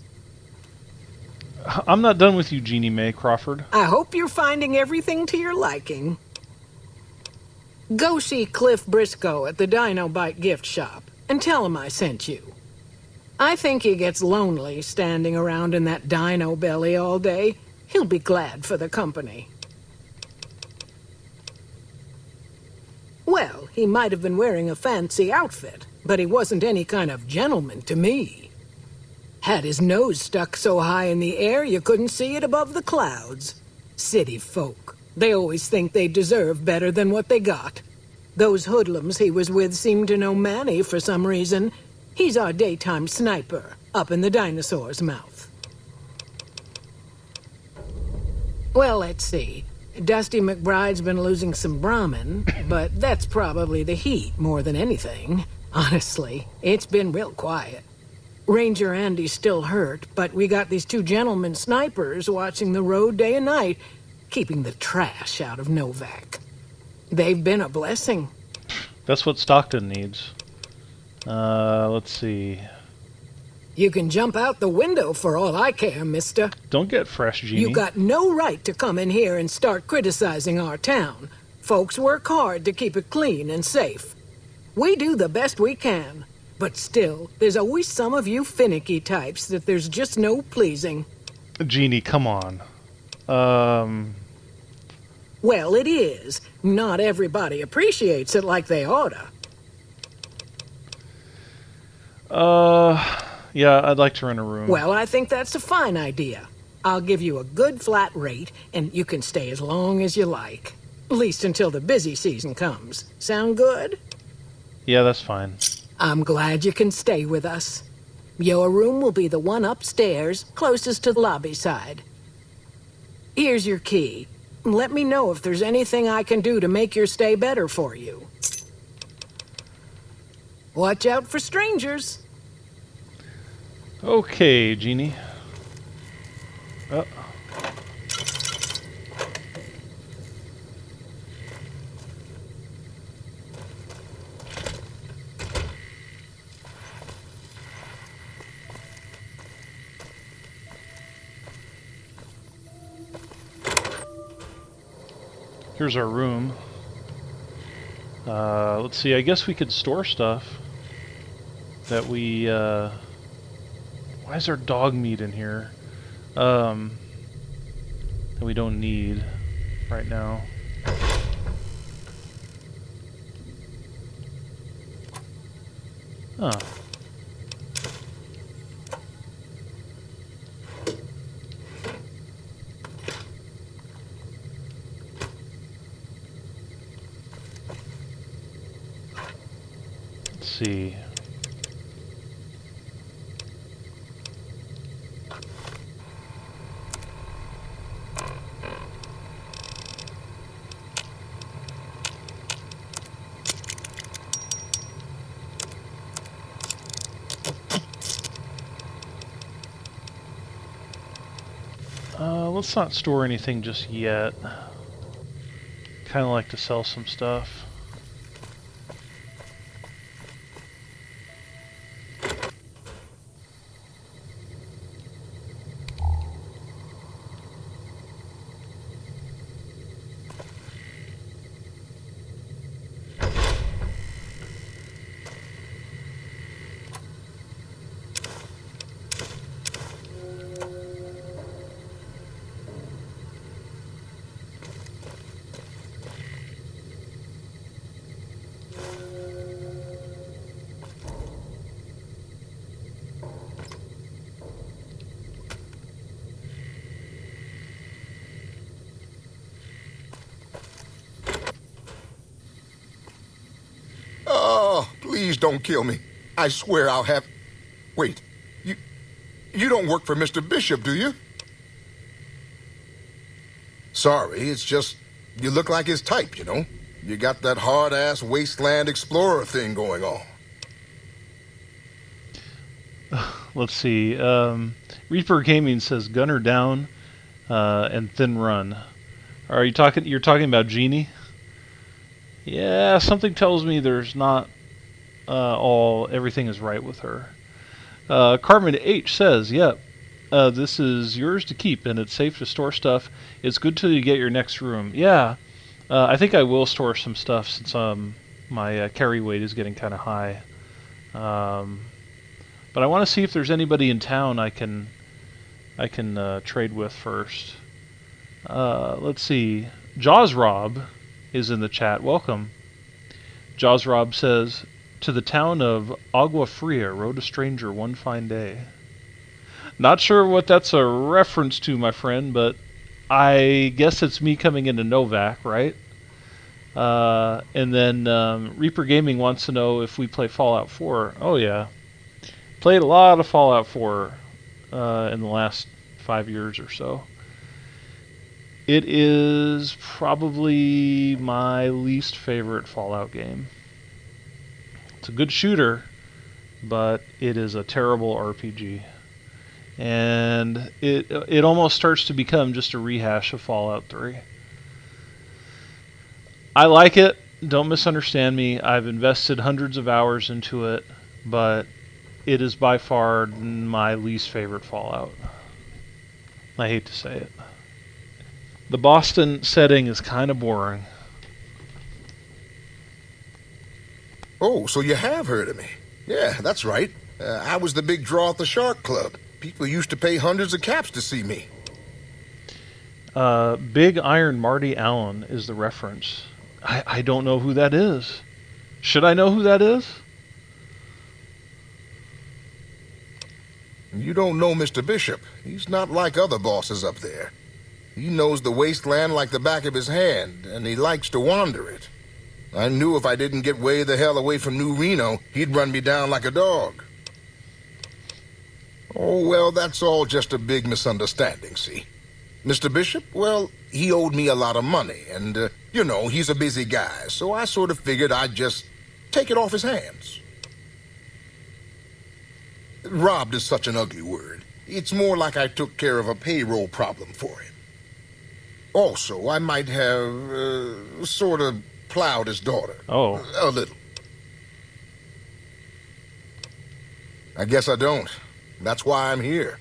I'm not done with you, Jeannie Mae Crawford. I hope you're finding everything to your liking. Go see Cliff Briscoe at the Dinobite gift shop and tell him I sent you. I think he gets lonely standing around in that dino belly all day. He'll be glad for the company. Well, he might have been wearing a fancy outfit, but he wasn't any kind of gentleman to me. Had his nose stuck so high in the air you couldn't see it above the clouds. City folk. They always think they deserve better than what they got. Those hoodlums he was with seemed to know Manny for some reason. He's our daytime sniper, up in the dinosaur's mouth. Well, let's see. Dusty McBride's been losing some Brahmin, but that's probably the heat more than anything. Honestly, it's been real quiet. Ranger Andy's still hurt, but we got these two gentlemen snipers watching the road day and night, keeping the trash out of Novak. They've been a blessing. That's what Stockton needs. Let's see. You can jump out the window for all I care, mister. Don't get fresh, Jeannie. You got no right to come in here and start criticizing our town. Folks work hard to keep it clean and safe. We do the best we can. But still, there's always some of you finicky types that there's just no pleasing. Jeannie, come on. Well, it is. Not everybody appreciates it like they oughta. Yeah, I'd like to rent a room. Well, I think that's a fine idea. I'll give you a good flat rate, and you can stay as long as you like. At least until the busy season comes. Sound good? Yeah, that's fine. I'm glad you can stay with us. Your room will be the one upstairs, closest to the lobby side. Here's your key. Let me know if there's anything I can do to make your stay better for you. Watch out for strangers. Okay, Jeannie. Here's our room. Let's see, I guess we could store stuff that we, why is there dog meat in here? That we don't need right now. Huh. See. let's not store anything just yet. Kind of like to sell some stuff. Please don't kill me. I swear I'll have... Wait, you don't work for Mr. Bishop, do you? Sorry, it's just you look like his type, you know? You got that hard-ass wasteland explorer thing going on. Let's see. Reaper Gaming says gunner down and thin run. Are you talking? You're talking about Jeannie? Yeah, something tells me there's not everything is right with her. Carmen H says, "Yep, this is yours to keep, and it's safe to store stuff. It's good till you get your next room." Yeah, I think I will store some stuff since my carry weight is getting kind of high. But I want to see if there's anybody in town I can trade with first. Let's see. Jaws Rob is in the chat. Welcome. Jaws Rob says, "To the town of Agua Fria rode a stranger one fine day." Not sure what that's a reference to, my friend, but I guess it's me coming into Novak, right? And then Reaper Gaming wants to know if we play Fallout 4. Oh yeah. Played a lot of Fallout 4 in the last 5 years or so. It is probably my least favorite Fallout game. It's a good shooter, but it is a terrible RPG. And it almost starts to become just a rehash of Fallout 3. I like it, don't misunderstand me. I've invested hundreds of hours into it, but it is by far my least favorite Fallout. I hate to say it. The Boston setting is kind of boring. Oh, so you have heard of me. Yeah, that's right. I was the big draw at the Shark Club. People used to pay hundreds of caps to see me. Big Iron Marty Allen is the reference. I don't know who that is. Should I know who that is? You don't know Mr. Bishop. He's not like other bosses up there. He knows the wasteland like the back of his hand, and he likes to wander it. I knew if I didn't get way the hell away from New Reno, he'd run me down like a dog. Oh, well, that's all just a big misunderstanding, see? Mr. Bishop, well, he owed me a lot of money, and, you know, he's a busy guy, so I sort of figured I'd just take it off his hands. Robbed is such an ugly word. It's more like I took care of a payroll problem for him. Also, I might have, sort of plowed his daughter. Oh. A little. I guess I don't. That's why I'm here.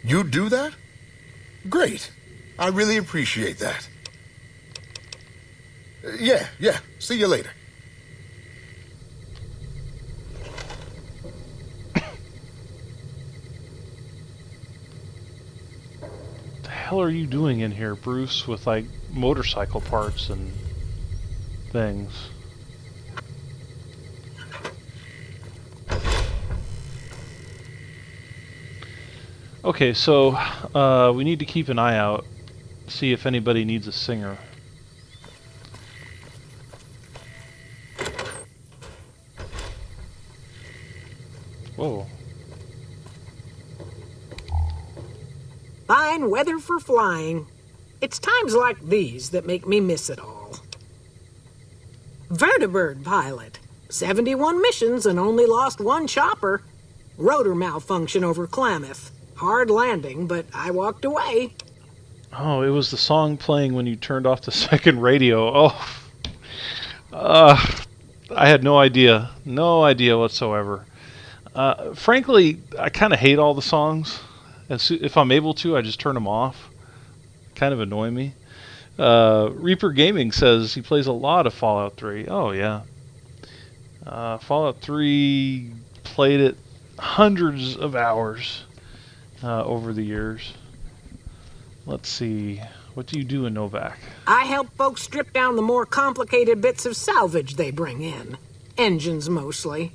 You do that? Great. I really appreciate that. Yeah. See you later. What the hell are you doing in here, Bruce, with like motorcycle parts and things? Okay, so we need to keep an eye out, see if anybody needs a singer. Whoa. Fine weather for flying. It's times like these that make me miss it all. Vertibird pilot. 71 missions and only lost one chopper. Rotor malfunction over Klamath. Hard landing, but I walked away. Oh, it was the song playing when you turned off the second radio. I had no idea. No idea whatsoever. Frankly, I kind of hate all the songs. If I'm able to, I just turn them off. Kind of annoy me. Reaper Gaming says he plays a lot of Fallout 3. Oh, yeah. Fallout 3, played it hundreds of hours over the years. Let's see. What do you do in Novac? I help folks strip down the more complicated bits of salvage they bring in. Engines, mostly.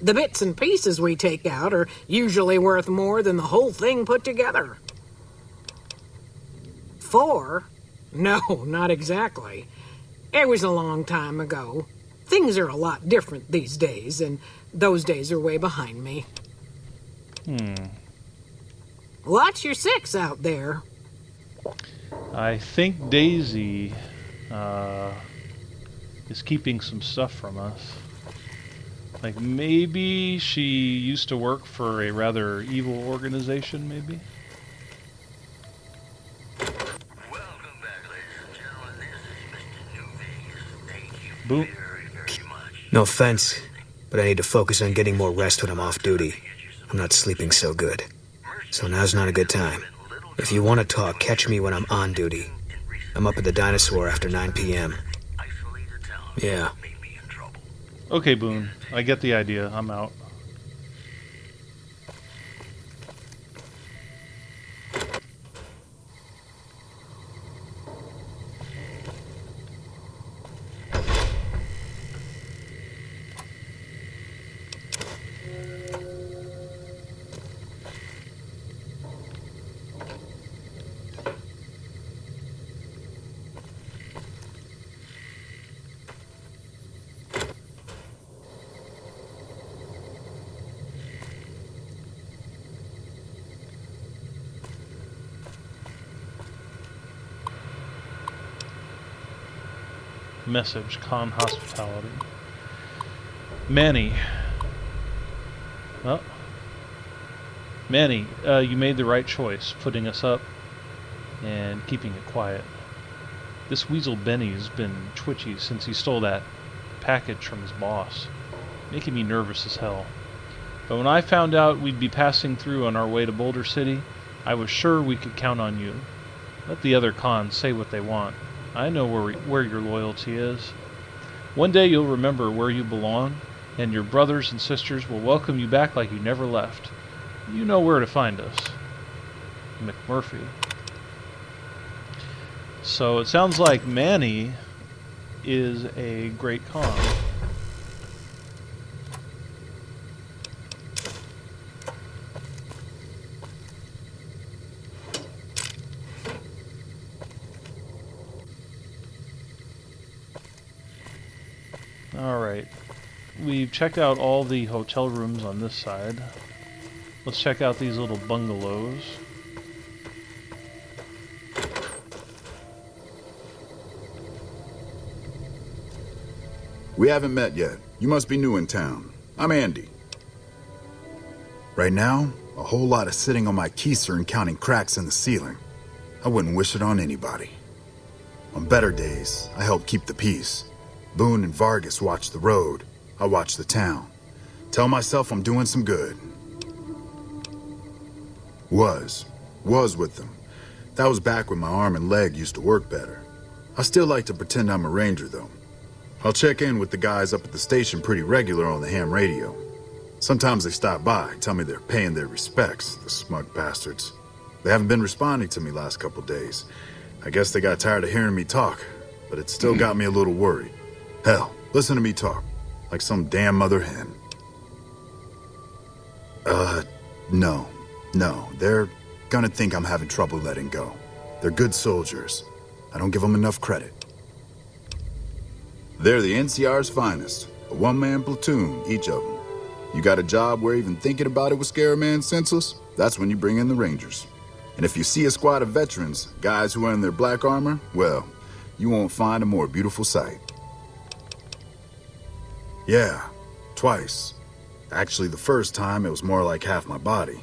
The bits and pieces we take out are usually worth more than the whole thing put together. 4? No, not exactly. It was a long time ago. Things are a lot different these days, and those days are way behind me. Watch your 6 out there. I think Daisy is keeping some stuff from us. Like, maybe she used to work for a rather evil organization, maybe? Welcome back, ladies and gentlemen. This is Mr. New Vegas. Thank you Boom. very much. No offense, but I need to focus on getting more rest when I'm off duty. I'm not sleeping so good. So now's not a good time. If you want to talk, catch me when I'm on duty. I'm up at the Dinosaur after 9 p.m. Yeah. Okay, Boone. I get the idea. I'm out. Message, Con Hospitality. Manny. Oh. Manny, you made the right choice, putting us up and keeping it quiet. This weasel Benny's been twitchy since he stole that package from his boss, making me nervous as hell. But when I found out we'd be passing through on our way to Boulder City, I was sure we could count on you. Let the other cons say what they want. I know where your loyalty is. One day you'll remember where you belong, and your brothers and sisters will welcome you back like you never left. You know where to find us. McMurphy. So it sounds like Manny is a great con. Alright, we've checked out all the hotel rooms on this side. Let's check out these little bungalows. We haven't met yet. You must be new in town. I'm Andy. Right now, a whole lot of sitting on my keister and counting cracks in the ceiling. I wouldn't wish it on anybody. On better days, I help keep the peace. Boone and Vargas watch the road. I watch the town. Tell myself I'm doing some good. Was with them. That was back when my arm and leg used to work better. I still like to pretend I'm a ranger, though. I'll check in with the guys up at the station pretty regular on the ham radio. Sometimes they stop by, tell me they're paying their respects, the smug bastards. They haven't been responding to me last couple days. I guess they got tired of hearing me talk, but it still got me a little worried. Hell, listen to me talk, like some damn mother hen. No, they're gonna think I'm having trouble letting go. They're good soldiers. I don't give them enough credit. They're the NCR's finest, a one-man platoon, each of them. You got a job where even thinking about it would scare a man senseless? That's when you bring in the Rangers. And if you see a squad of veterans, guys who are in their black armor, well, you won't find a more beautiful sight. Yeah, twice. Actually, the first time, it was more like half my body.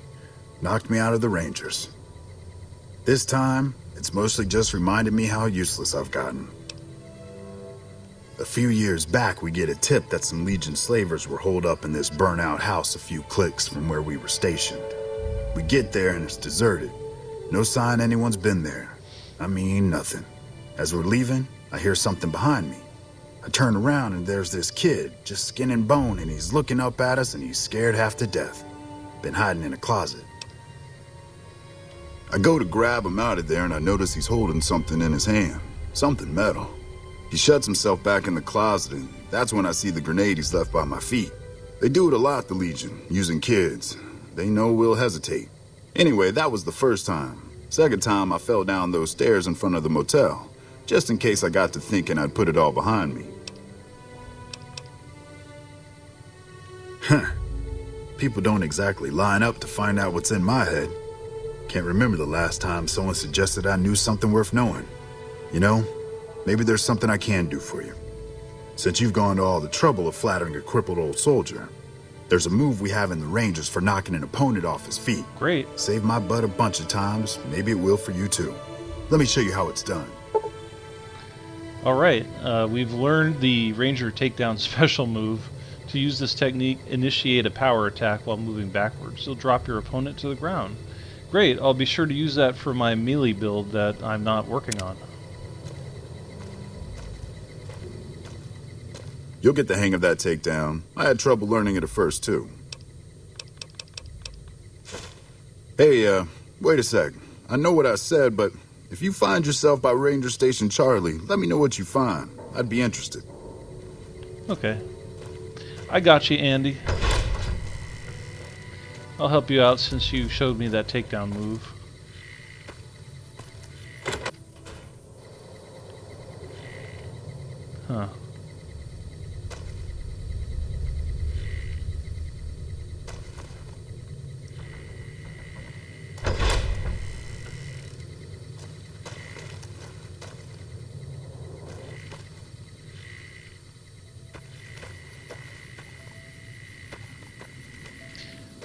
Knocked me out of the Rangers. This time, it's mostly just reminded me how useless I've gotten. A few years back, we get a tip that some Legion slavers were holed up in this burnt-out house a few clicks from where we were stationed. We get there and it's deserted. No sign anyone's been there. I mean, nothing. As we're leaving, I hear something behind me. I turn around and there's this kid, just skin and bone, and he's looking up at us and he's scared half to death. Been hiding in a closet. I go to grab him out of there and I notice he's holding something in his hand. Something metal. He shuts himself back in the closet, and that's when I see the grenade he's left by my feet. They do it a lot, the Legion, using kids. They know we'll hesitate. Anyway, that was the first time. Second time, I fell down those stairs in front of the motel, just in case I got to thinking I'd put it all behind me. Huh. People don't exactly line up to find out what's in my head. Can't remember the last time someone suggested I knew something worth knowing. You know, maybe there's something I can do for you. Since you've gone to all the trouble of flattering a crippled old soldier, there's a move we have in the Rangers for knocking an opponent off his feet. Great. Saved my butt a bunch of times. Maybe it will for you too. Let me show you how it's done. All right. We've learned the Ranger takedown special move. To use this technique, initiate a power attack while moving backwards. You'll drop your opponent to the ground. Great. I'll be sure to use that for my melee build that I'm not working on. You'll get the hang of that takedown. I had trouble learning it at first, too. Hey, wait a sec. I know what I said, but if you find yourself by Ranger Station Charlie, let me know what you find. I'd be interested. Okay. I got you, Andy. I'll help you out since you showed me that takedown move. Huh.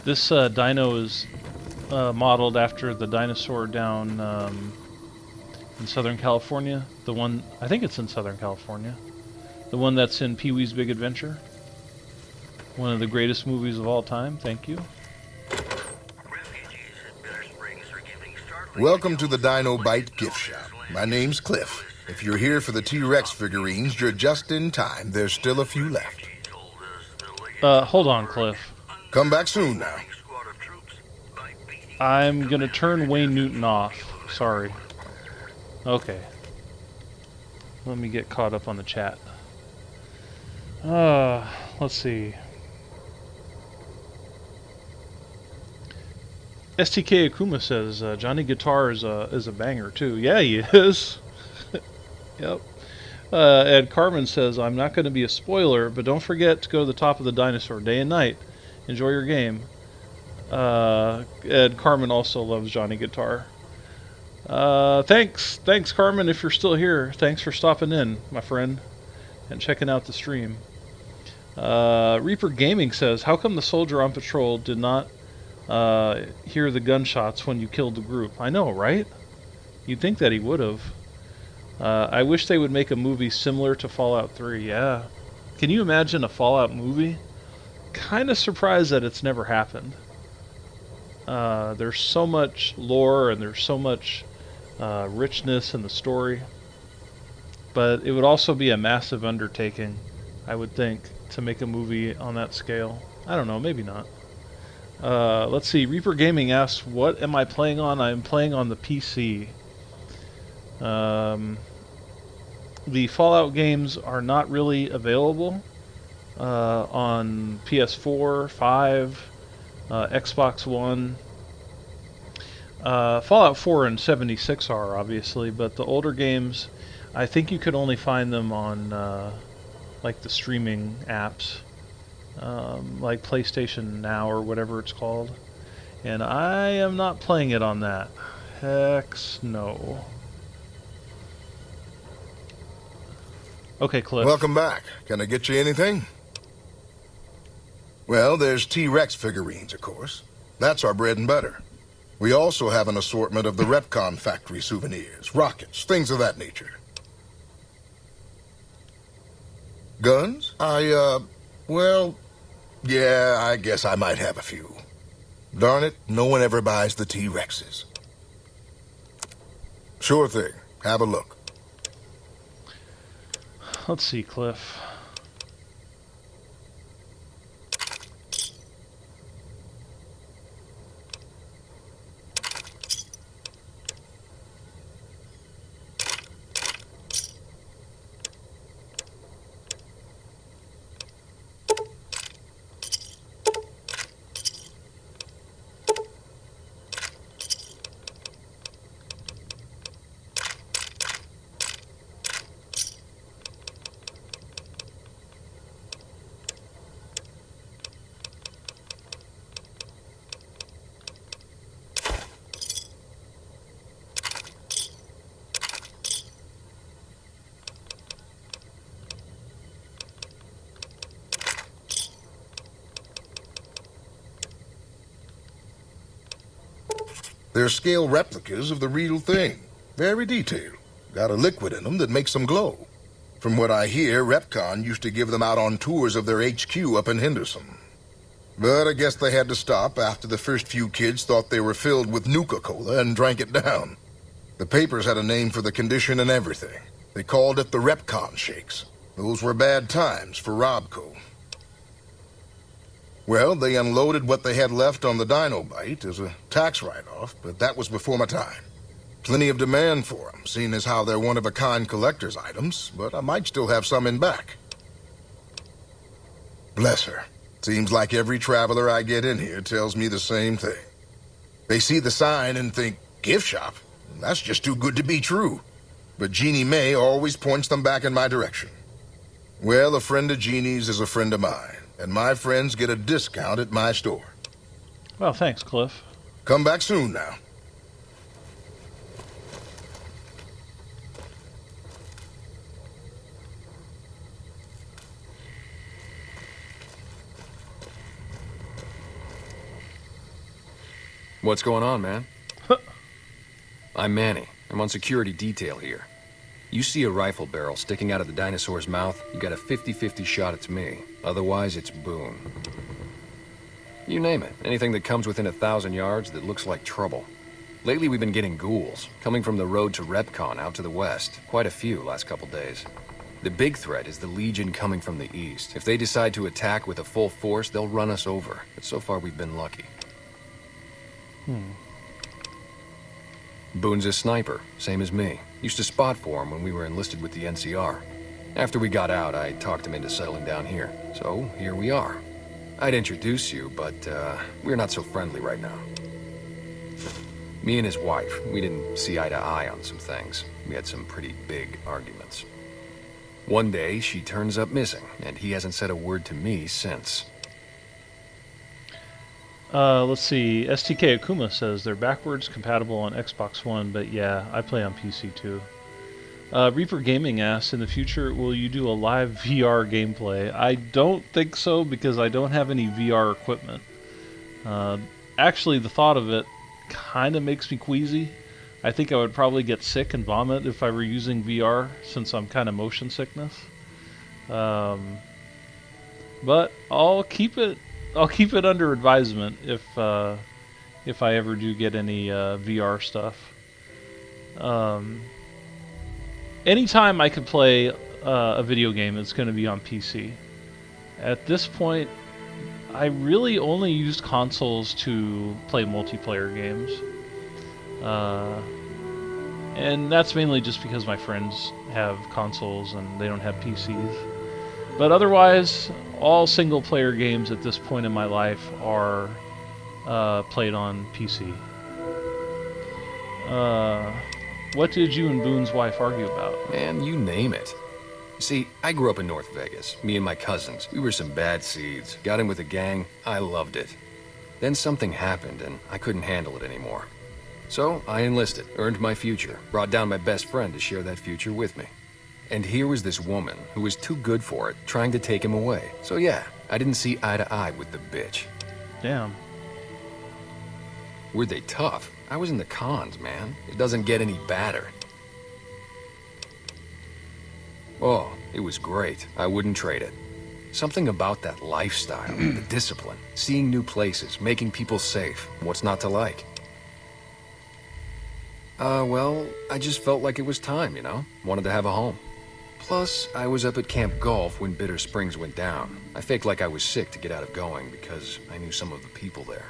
This dino is modeled after the dinosaur down in Southern California. The one, I think it's in Southern California. The one that's in Pee-wee's Big Adventure. One of the greatest movies of all time. Thank you. Welcome to the Dino Bite gift shop. My name's Cliff. If you're here for the T-Rex figurines, you're just in time. There's still a few left. Hold on, Cliff. Come back soon now. I'm gonna turn Wayne Newton off. Sorry. Okay. Let me get caught up on the chat. Let's see. STK Akuma says Johnny Guitar is a banger too. Yeah, he is. Yep. Ed Carmen says I'm not going to be a spoiler, but don't forget to go to the top of the dinosaur day and night. Enjoy your game. Ed Carmen also loves Johnny Guitar. Thanks Carmen, if you're still here. Thanks for stopping in, my friend, and checking out the stream. Reaper Gaming says, how come the soldier on patrol did not hear the gunshots when you killed the group? I know, right? You'd think that he would have. I wish they would make a movie similar to Fallout 3. Yeah. Can you imagine a Fallout movie? Kind of surprised that it's never happened. There's so much lore and there's so much richness in the story, but it would also be a massive undertaking, I would think, to make a movie on that scale. I don't know, maybe not. Let's see, Reaper Gaming asks, what am I playing on? I'm playing on the PC. The Fallout games are not really available on PS4, 5, Xbox One. Fallout 4 and 76 are, obviously, but the older games, I think you could only find them on like the streaming apps, like PlayStation Now or whatever it's called. And I am not playing it on that. Heck no. Okay, Cliff. Welcome back. Can I get you anything? Well, there's T-Rex figurines, of course. That's our bread and butter. We also have an assortment of the Repcon factory souvenirs, rockets, things of that nature. Guns? Well, yeah, I guess I might have a few. Darn it, no one ever buys the T-Rexes. Sure thing. Have a look. Let's see, Cliff. They're scale replicas of the real thing. Very detailed. Got a liquid in them that makes them glow. From what I hear, Repcon used to give them out on tours of their HQ up in Henderson. But I guess they had to stop after the first few kids thought they were filled with Nuka-Cola and drank it down. The papers had a name for the condition and everything. They called it the Repcon Shakes. Those were bad times for Robco. Well, they unloaded what they had left on the Dinobite as a tax write-off, but that was before my time. Plenty of demand for them, seeing as how they're one-of-a-kind collector's items, but I might still have some in back. Bless her. Seems like every traveler I get in here tells me the same thing. They see the sign and think, gift shop? That's just too good to be true. But Jeannie May always points them back in my direction. Well, a friend of Jeannie's is a friend of mine, and my friends get a discount at my store. Well, thanks, Cliff. Come back soon now. What's going on, man? I'm Manny. I'm on security detail here. You see a rifle barrel sticking out of the dinosaur's mouth, you got a 50-50 shot it's me. Otherwise, it's Boone. You name it. Anything that comes within 1,000 yards that looks like trouble. Lately, we've been getting ghouls, coming from the road to Repcon out to the west. Quite a few last couple days. The big threat is the Legion coming from the east. If they decide to attack with a full force, they'll run us over. But so far, we've been lucky. Boone's a sniper, same as me. Used to spot for him when we were enlisted with the NCR. After we got out, I talked him into settling down here. So, here we are. I'd introduce you, but, we're not so friendly right now. Me and his wife, we didn't see eye to eye on some things. We had some pretty big arguments. One day, she turns up missing, and he hasn't said a word to me since. Let's see. STK Akuma says they're backwards compatible on Xbox One, but yeah, I play on PC too. Reaper Gaming asks, in the future, will you do a live VR gameplay? I don't think so, because I don't have any VR equipment. Actually, the thought of it kind of makes me queasy. I think I would probably get sick and vomit if I were using VR, since I'm kind of motion sickness. But I'll keep it under advisement if I ever do get any VR stuff. Anytime I could play a video game, it's going to be on PC. At this point, I really only use consoles to play multiplayer games. And that's mainly just because my friends have consoles and they don't have PCs. But otherwise, all single-player games at this point in my life are played on PC. What did you and Boone's wife argue about? Man, you name it. See, I grew up in North Vegas. Me and my cousins. We were some bad seeds. Got in with a gang. I loved it. Then something happened, and I couldn't handle it anymore. So, I enlisted, earned my future, brought down my best friend to share that future with me. And here was this woman who was too good for it, trying to take him away. So yeah, I didn't see eye to eye with the bitch. Damn. Were they tough? I was in the cons, man. It doesn't get any badder. Oh, it was great. I wouldn't trade it. Something about that lifestyle, the discipline, seeing new places, making people safe. What's not to like? Well, I just felt like it was time, you know? Wanted to have a home. Plus, I was up at Camp Golf when Bitter Springs went down. I faked like I was sick to get out of going because I knew some of the people there.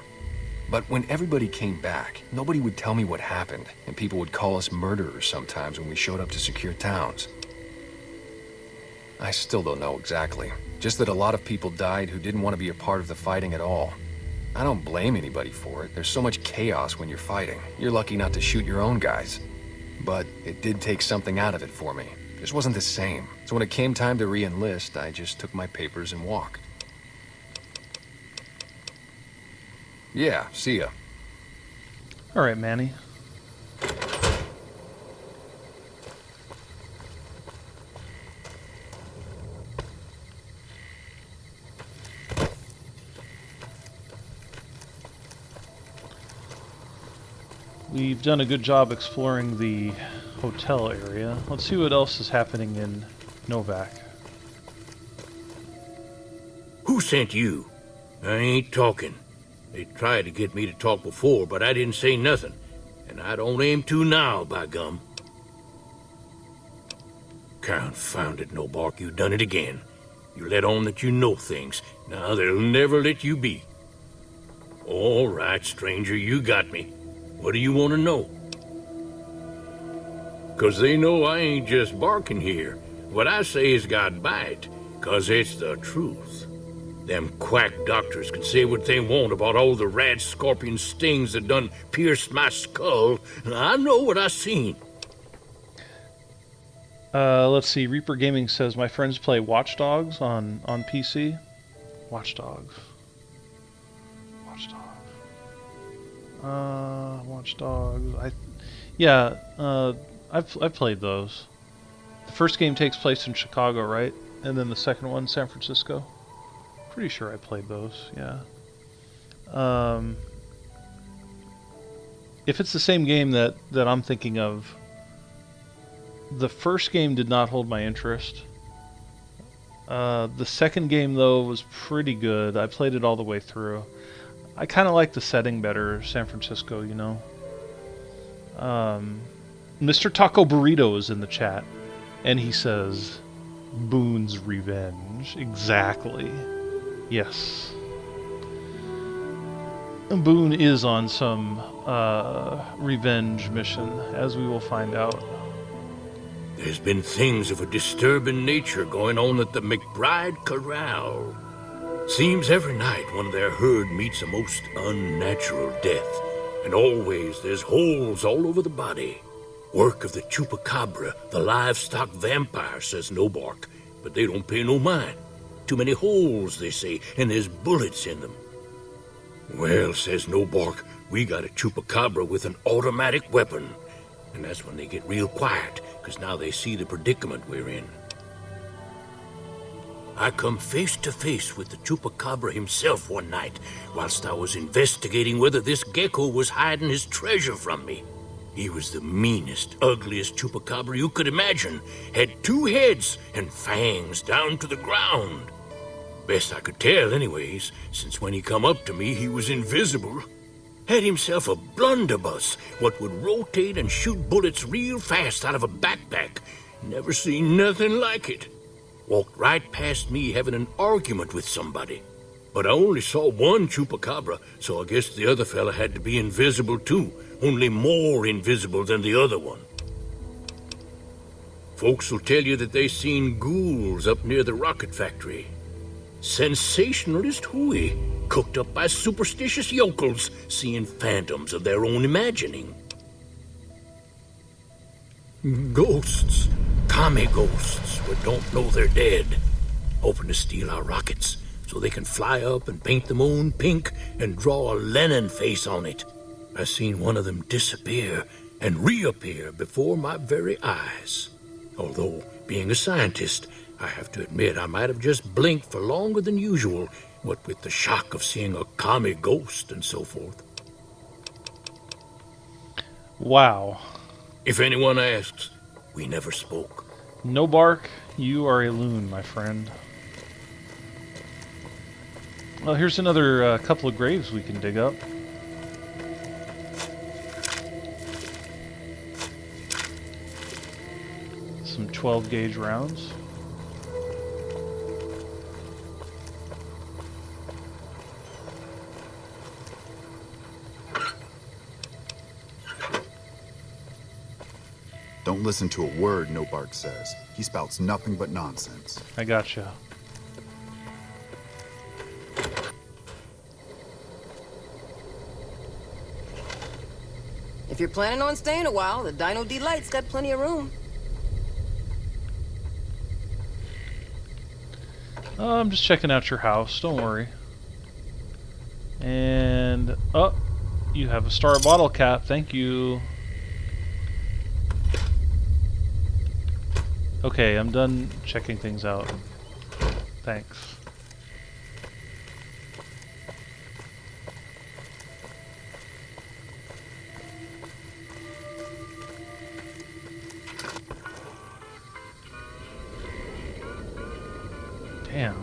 But when everybody came back, nobody would tell me what happened, and people would call us murderers sometimes when we showed up to secure towns. I still don't know exactly. Just that a lot of people died who didn't want to be a part of the fighting at all. I don't blame anybody for it. There's so much chaos when you're fighting. You're lucky not to shoot your own guys. But it did take something out of it for me. Just wasn't the same. So when it came time to re-enlist, I just took my papers and walked. Yeah, see ya. All right, Manny. We've done a good job exploring the hotel area. Let's see what else is happening in Novac. Who sent you? I ain't talking. They tried to get me to talk before, but I didn't say nothing. And I don't aim to now, by gum. Confound it, Nobark, you done it again. You let on that you know things. Now they'll never let you be. All right, stranger, you got me. What do you want to know? 'Cause they know I ain't just barking here. What I say has got bite, 'cause it's the truth. Them quack doctors can say what they want about all the rat scorpion stings that done pierced my skull. I know what I seen. Let's see. Reaper Gaming says, my friends play Watch Dogs on PC. Watch Dogs. Watch Dogs. Watch Dogs. I've played those. The first game takes place in Chicago, right? And then the second one, San Francisco. Pretty sure I played those. Yeah. If it's the same game that I'm thinking of, the first game did not hold my interest. The second game, though, was pretty good. I played it all the way through. I kind of like the setting better, San Francisco, you know. Mr. Taco Burrito is in the chat, and he says, Boone's Revenge. Exactly. Yes. Boone is on some revenge mission, as we will find out. There's been things of a disturbing nature going on at the McBride Corral. Seems every night one of their herd meets a most unnatural death, and always there's holes all over the body. Work of the chupacabra, the livestock vampire, says Nobark, but they don't pay no mind. Too many holes, they say, and there's bullets in them. Well, says Nobark, we got a chupacabra with an automatic weapon. And that's when they get real quiet, because now they see the predicament we're in. I come face to face with the chupacabra himself one night, whilst I was investigating whether this gecko was hiding his treasure from me. He was the meanest, ugliest chupacabra you could imagine. Had 2 heads and fangs down to the ground. Best I could tell anyways, since when he come up to me he was invisible. Had himself a blunderbuss, what would rotate and shoot bullets real fast out of a backpack. Never seen nothing like it. Walked right past me having an argument with somebody. But I only saw one chupacabra, so I guess the other fella had to be invisible too, only more invisible than the other one. Folks will tell you that they seen ghouls up near the rocket factory. Sensationalist hooey, cooked up by superstitious yokels, seeing phantoms of their own imagining. Ghosts, commie ghosts, but don't know they're dead, hoping to steal our rockets so they can fly up and paint them own pink and draw a Lenin face on it. I seen one of them disappear and reappear before my very eyes. Although, being a scientist, I have to admit I might have just blinked for longer than usual, what with the shock of seeing a commie ghost and so forth. Wow. If anyone asks, we never spoke. No bark, you are a loon, my friend. Well, here's another couple of graves we can dig up. Some 12 gauge rounds. Don't listen to a word No Bark says. He spouts nothing but nonsense. I gotcha. If you're planning on staying a while, the Dino Delight's got plenty of room. I'm just checking out your house, don't worry. And, oh, you have a star bottle cap, thank you. Okay, I'm done checking things out. Thanks. Damn.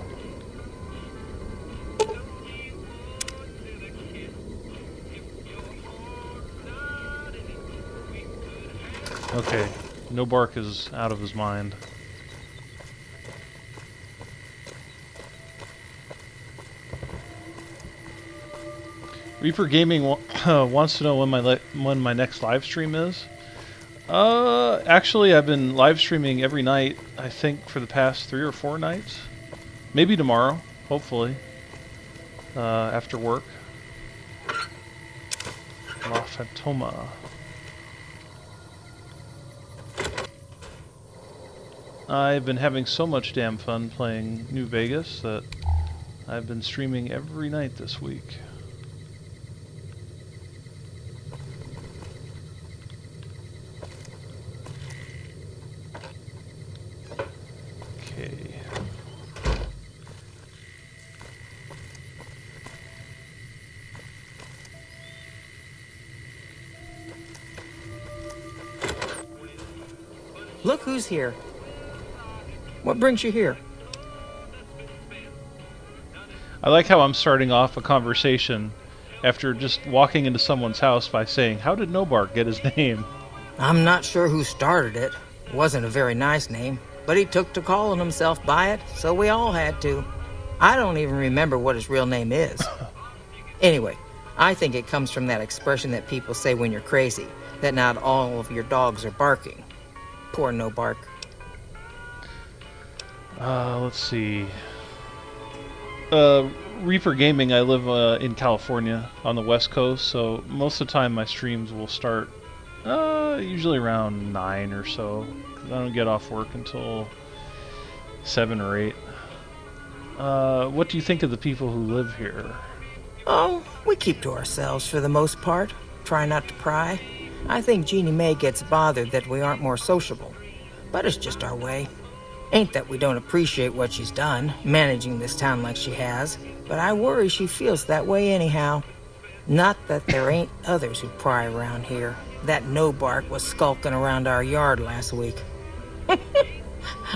Okay, No Bark is out of his mind. Reaper Gaming wants to know when my next live stream is. Actually, I've been live streaming every night, I think, for the past 3 or 4 nights. Maybe tomorrow, hopefully. After work. La Fantoma. I've been having so much damn fun playing New Vegas that I've been streaming every night this week. Okay. Look who's here. What brings you here? I like how I'm starting off a conversation after just walking into someone's house by saying, "How did No Bark get his name?" I'm not sure who started it. It wasn't a very nice name, but he took to calling himself by it, so we all had to. I don't even remember what his real name is. Anyway, I think it comes from that expression that people say when you're crazy, that not all of your dogs are barking. Poor No Bark. Let's see. Reaper Gaming, I live in California on the West Coast, so most of the time my streams will start usually around 9 or so. 'Cause I don't get off work until 7 or 8. What do you think of the people who live here? Oh, we keep to ourselves for the most part. Try not to pry. I think Jeannie Mae gets bothered that we aren't more sociable. But it's just our way. Ain't that we don't appreciate what she's done, managing this town like she has, but I worry she feels that way anyhow. Not that there ain't others who pry around here. That No Bark was skulking around our yard last week.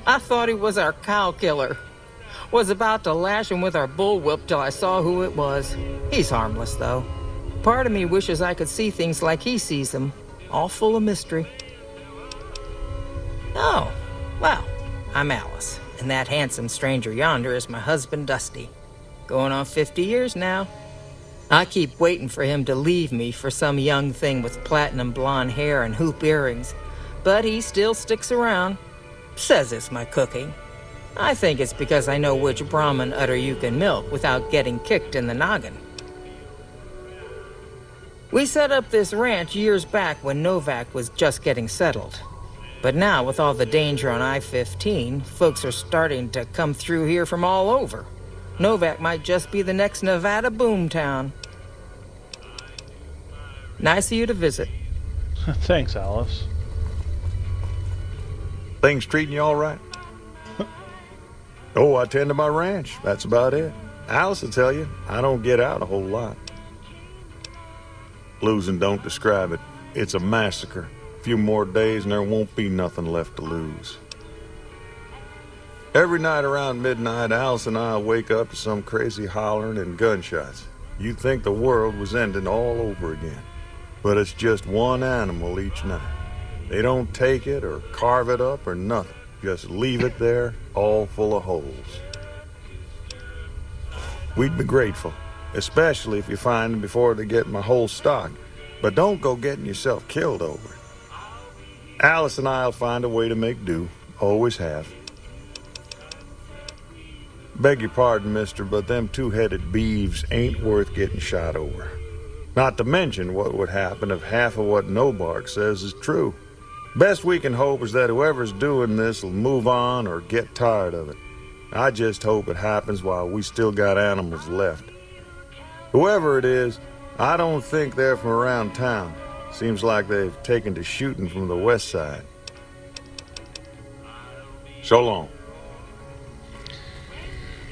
I thought he was our cow killer. Was about to lash him with our bullwhip till I saw who it was. He's harmless, though. Part of me wishes I could see things like he sees them, all full of mystery. Oh, well, I'm Alice, and that handsome stranger yonder is my husband, Dusty. Going on 50 years now. I keep waiting for him to leave me for some young thing with platinum blonde hair and hoop earrings, but he still sticks around. Says it's my cooking. I think it's because I know which Brahmin udder you can milk without getting kicked in the noggin. We set up this ranch years back when Novak was just getting settled. But now, with all the danger on I-15, folks are starting to come through here from all over. Novak might just be the next Nevada boomtown. Nice of you to visit. Thanks, Alice. Things treating you all right? Oh, I tend to my ranch. That's about it. Alice will tell you, I don't get out a whole lot. Losing don't describe it. It's a massacre. A few more days and there won't be nothing left to lose. Every night around midnight, Alice and I wake up to some crazy hollering and gunshots. You'd think the world was ending all over again. But it's just one animal each night. They don't take it or carve it up or nothing. Just leave it there, all full of holes. We'd be grateful, especially if you find them before they get my whole stock. But don't go getting yourself killed over it. Alice and I'll find a way to make do. Always have. Beg your pardon, mister, but them two-headed beeves ain't worth getting shot over. Not to mention what would happen if half of what Nobark says is true. Best we can hope is that whoever's doing this will move on or get tired of it. I just hope it happens while we still got animals left. Whoever it is, I don't think they're from around town. Seems like they've taken to shooting from the west side. So long.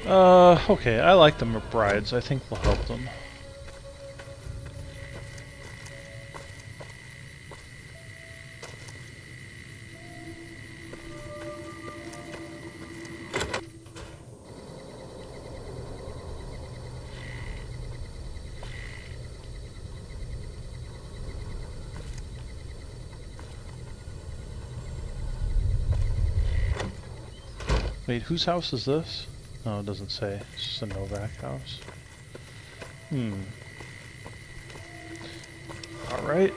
Okay, I like the McBrides. I think we'll help them. Wait, whose house is this? No, it doesn't say. It's just a Novak house. Alright.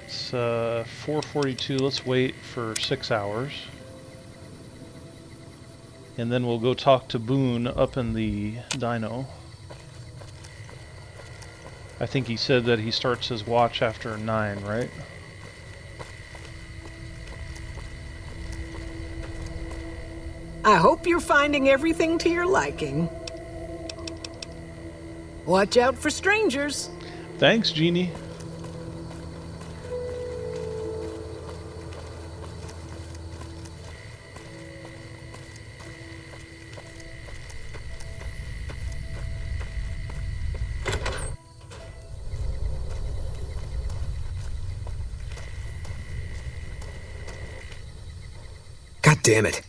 It's 4:42. Let's wait for 6 hours. And then we'll go talk to Boone up in the dyno. I think he said that he starts his watch after 9, right? I hope you're finding everything to your liking. Watch out for strangers. Thanks, Jeannie. God damn it.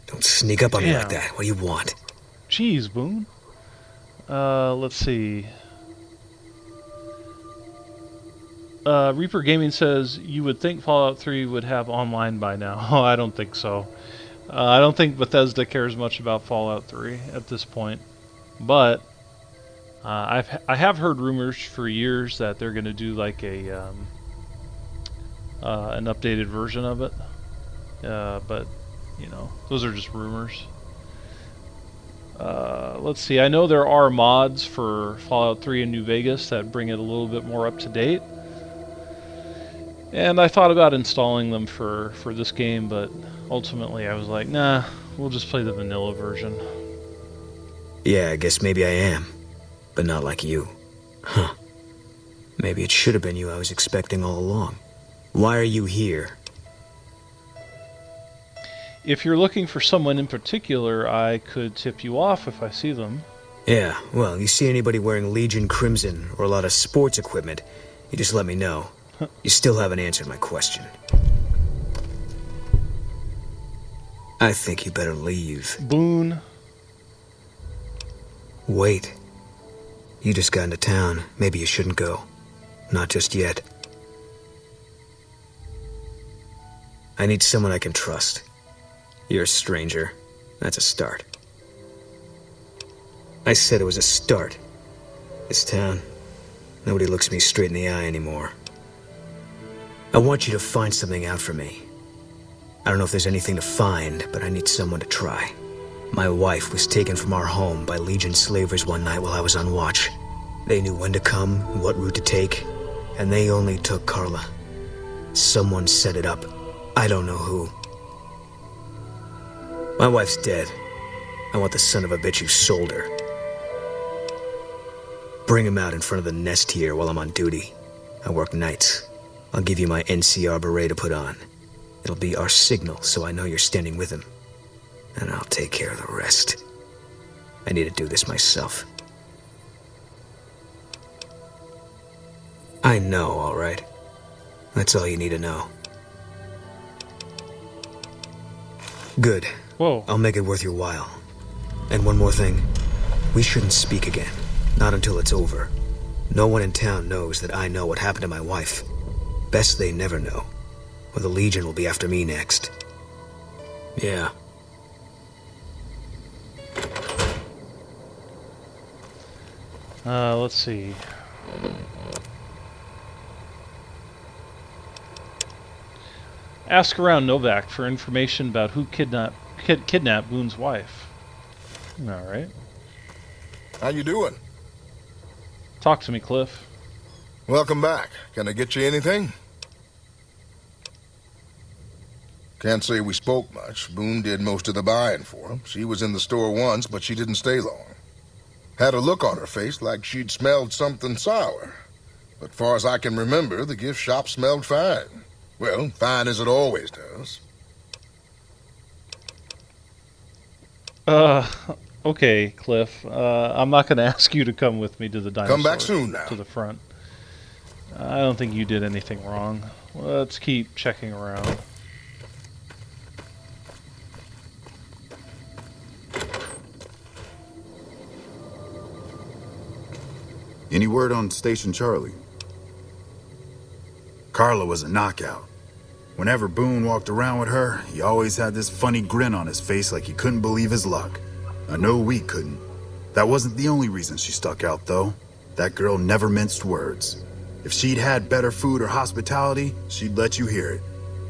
Don't sneak up on me like that. What do you want? Jeez, Boone. Let's see. Reaper Gaming says, you would think Fallout 3 would have online by now. Oh, I don't think so. I don't think Bethesda cares much about Fallout 3 at this point. But I have heard rumors for years that they're going to do like a an updated version of it. But you know, those are just rumors. Let's see, I know there are mods for Fallout 3 in New Vegas that bring it a little bit more up to date. And I thought about installing them for this game, but ultimately I was like, nah, we'll just play the vanilla version. Yeah, I guess maybe I am. But not like you. Huh. Maybe it should have been you I was expecting all along. Why are you here? If you're looking for someone in particular, I could tip you off if I see them. Yeah, well, you see anybody wearing Legion Crimson or a lot of sports equipment, you just let me know. You still haven't answered my question. I think you better leave. Boone. Wait. You just got into town. Maybe you shouldn't go. Not just yet. I need someone I can trust. You're a stranger. That's a start. I said it was a start. This town, nobody looks me straight in the eye anymore. I want you to find something out for me. I don't know if there's anything to find, but I need someone to try. My wife was taken from our home by Legion slavers one night while I was on watch. They knew when to come and what route to take, and they only took Carla. Someone set it up. I don't know who. My wife's dead. I want the son of a bitch who sold her. Bring him out in front of the nest here while I'm on duty. I work nights. I'll give you my NCR beret to put on. It'll be our signal, so I know you're standing with him. And I'll take care of the rest. I need to do this myself. I know, all right. That's all you need to know. Good. Whoa. I'll make it worth your while. And one more thing. We shouldn't speak again. Not until it's over. No one in town knows that I know what happened to my wife. Best they never know. Or the Legion will be after me next. Yeah. Let's see. Ask around Novak for information about who kidnapped Boone's wife. All right. How you doing? Talk to me, Cliff. Welcome back. Can I get you anything? Can't say we spoke much. Boone did most of the buying for him. She was in the store once, but she didn't stay long. Had a look on her face like she'd smelled something sour. But far as I can remember, the gift shop smelled fine. Well, fine as it always does. Okay, Cliff. I'm not going to ask you to come with me to the dinosaur. Come back soon now. To the front. I don't think you did anything wrong. Let's keep checking around. Any word on Station Charlie? Carla was a knockout. Whenever Boone walked around with her, he always had this funny grin on his face like he couldn't believe his luck. I know we couldn't. That wasn't the only reason she stuck out, though. That girl never minced words. If she'd had better food or hospitality, she'd let you hear it.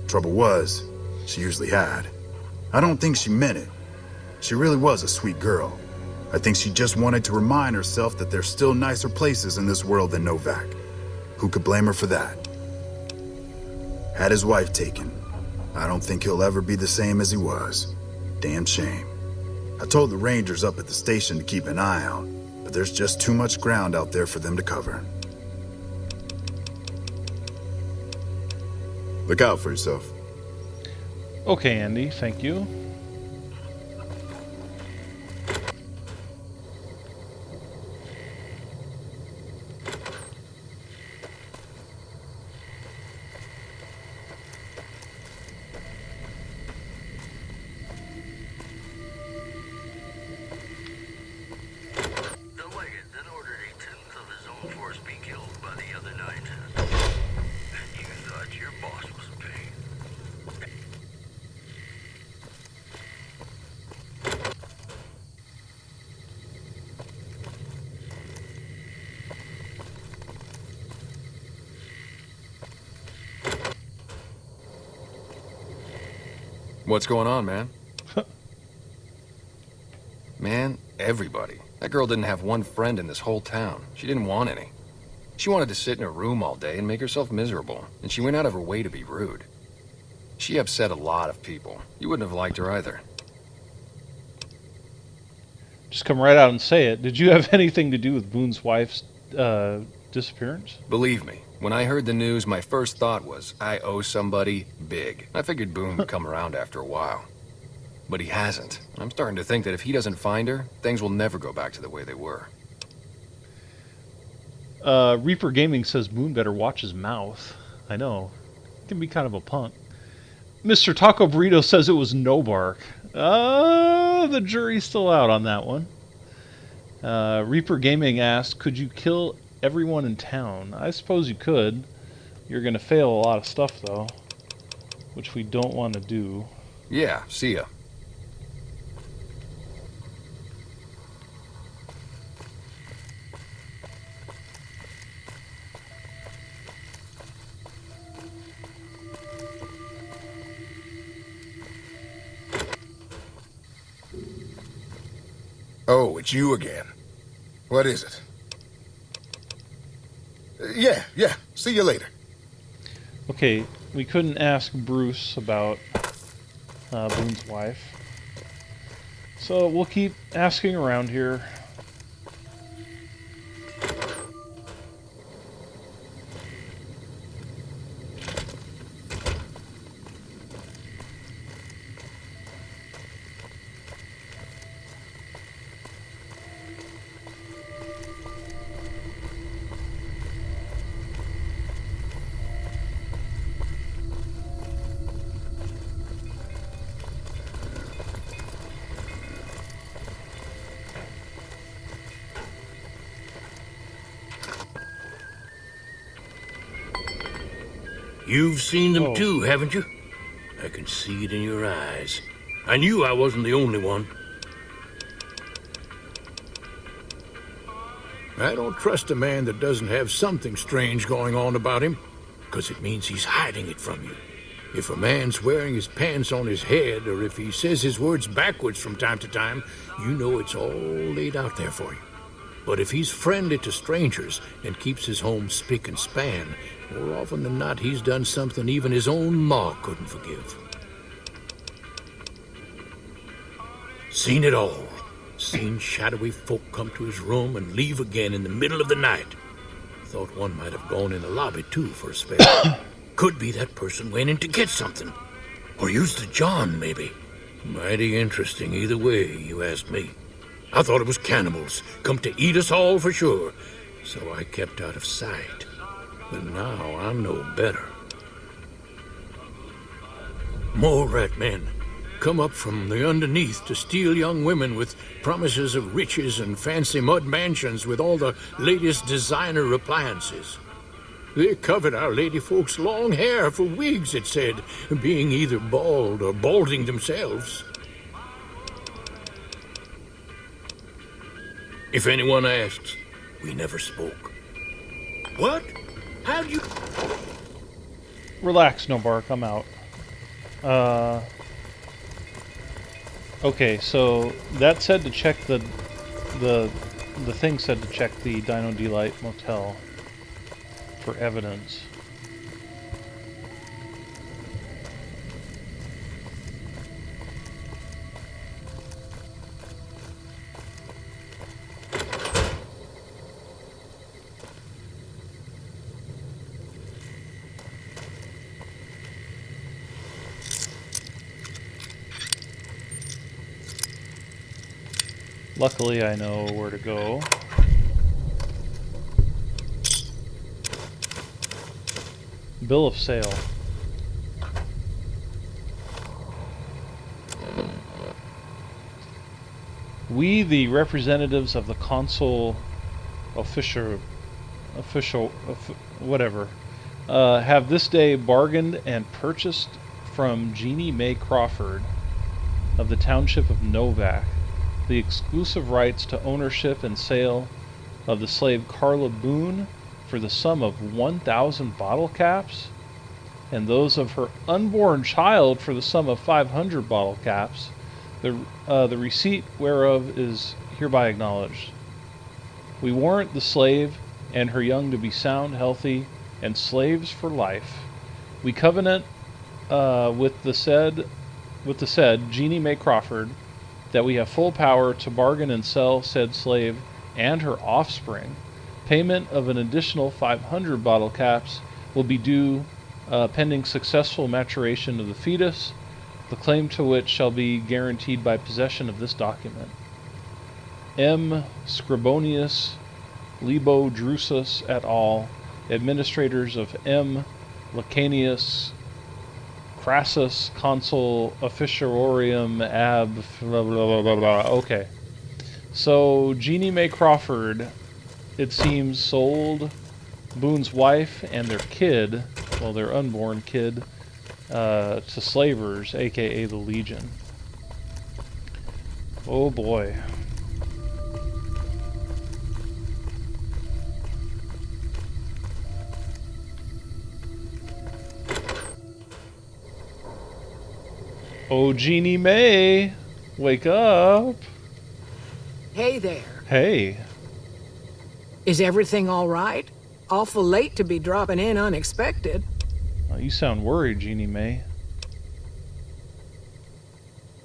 Trouble was, she usually had. I don't think she meant it. She really was a sweet girl. I think she just wanted to remind herself that there's still nicer places in this world than Novak. Who could blame her for that? Had his wife taken. I don't think he'll ever be the same as he was. Damn shame. I told the Rangers up at the station to keep an eye out, but there's just too much ground out there for them to cover. Look out for yourself. Okay, Andy, thank you. What's going on, man? Man, everybody. That girl didn't have one friend in this whole town. She didn't want any. She wanted to sit in her room all day and make herself miserable, and she went out of her way to be rude. She upset a lot of people. You wouldn't have liked her either. Just come right out and say it. Did you have anything to do with Boone's wife's disappearance? Believe me, when I heard the news, my first thought was, I owe somebody big. I figured Boone would come around after a while. But he hasn't. I'm starting to think that if he doesn't find her, things will never go back to the way they were. Reaper Gaming says Boone better watch his mouth. I know. Can be kind of a punk. Mr. Taco Burrito says it was no bark. The jury's still out on that one. Reaper Gaming asked, could you kill everyone in town? I suppose you could. You're going to fail a lot of stuff, though, which we don't want to do. Yeah, see ya. Oh, it's you again. What is it? Yeah. See you later. Okay, we couldn't ask Bruce about Boone's wife. So we'll keep asking around here. You've seen them Whoa. too, haven't you? I can see it in your eyes. I knew I wasn't the only one. I don't trust a man that doesn't have something strange going on about him, because it means he's hiding it from you. If a man's wearing his pants on his head, or if he says his words backwards from time to time, you know it's all laid out there for you. But if he's friendly to strangers and keeps his home spick and span, more often than not he's done something even his own ma couldn't forgive. Seen it all. Seen shadowy folk come to his room and leave again in the middle of the night. Thought one might have gone in the lobby too for a spell. Could be that person went in to get something. Or used the John, maybe. Mighty interesting either way, you asked me. I thought it was cannibals, come to eat us all for sure. So I kept out of sight. But now I know better. Mole rat men come up from the underneath to steal young women with promises of riches and fancy mud mansions with all the latest designer appliances. They covered our lady folks' long hair for wigs, it said, being either bald or balding themselves. If anyone asks, we never spoke. What? How'd you... Relax, No Bark, I'm out. Okay, so that said to check the thing said to check the Dino Delight Motel for evidence. Luckily, I know where to go. Bill of sale. We, the representatives of the consul whatever, have this day bargained and purchased from Jeannie Mae Crawford of the township of Novak the exclusive rights to ownership and sale of the slave Carla Boone for the sum of 1,000 bottle caps, and those of her unborn child for the sum of 500 bottle caps, the receipt whereof is hereby acknowledged. We warrant the slave and her young to be sound, healthy, and slaves for life. We covenant with the said Jeannie Mae Crawford that we have full power to bargain and sell said slave and her offspring. Payment of an additional 500 bottle caps will be due pending successful maturation of the fetus, the claim to which shall be guaranteed by possession of this document. M. Scribonius Lebo Drusus et al., administrators of M. Licanius Crassus Consul Officiorium ab blah, blah, blah, blah. Okay. So Jeannie Mae Crawford, it seems, sold Boone's wife and their kid, well, their unborn kid, to slavers, aka the Legion. Oh boy. Oh, Jeannie Mae, wake up. Hey there. Hey. Is everything all right? Awful late to be dropping in unexpected. You sound worried, Jeannie Mae.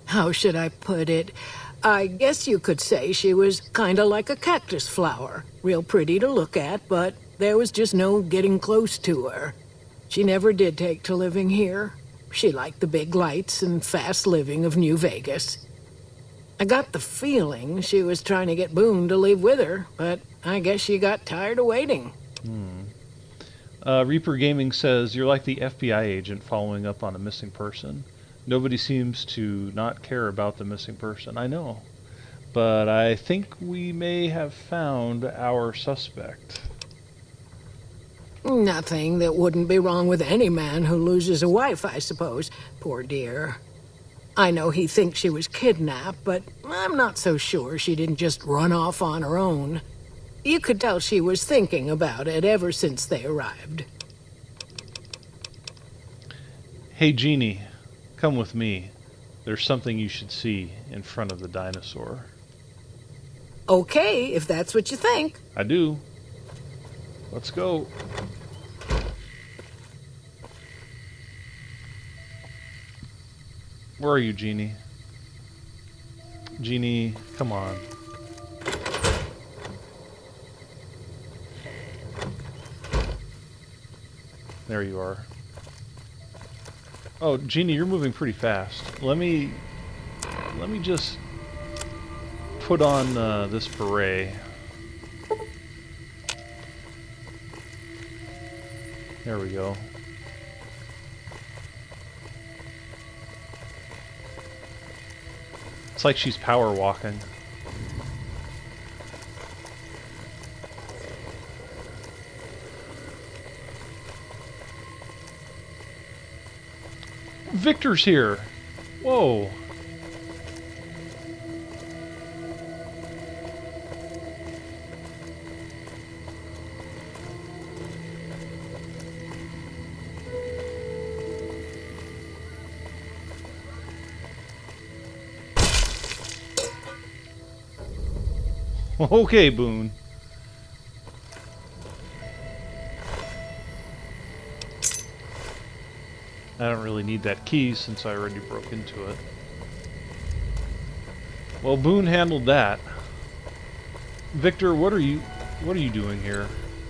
How should I put it? I guess you could say she was kinda like a cactus flower. Real pretty to look at, but there was just no getting close to her. She never did take to living here. She liked the big lights and fast living of New Vegas. I got the feeling she was trying to get Boone to leave with her, but I guess she got tired of waiting. Reaper Gaming says, you're like the FBI agent following up on a missing person. Nobody seems to not care about the missing person. I know. But I think we may have found our suspect. Nothing that wouldn't be wrong with any man who loses a wife, I suppose. Poor dear. I know he thinks she was kidnapped, but I'm not so sure she didn't just run off on her own. You could tell she was thinking about it ever since they arrived. Hey, Jeannie, come with me. There's something you should see in front of the dinosaur. Okay, if that's what you think. I do. Let's go. Where are you, Jeannie? Jeannie, come on. There you are. Oh, Jeannie, you're moving pretty fast. Let me just put on this beret. There we go. It's like she's power walking. Victor's here. Whoa. Okay, Boone. I don't really need that key since I already broke into it. Well, Boone handled that. Victor, what are you doing here?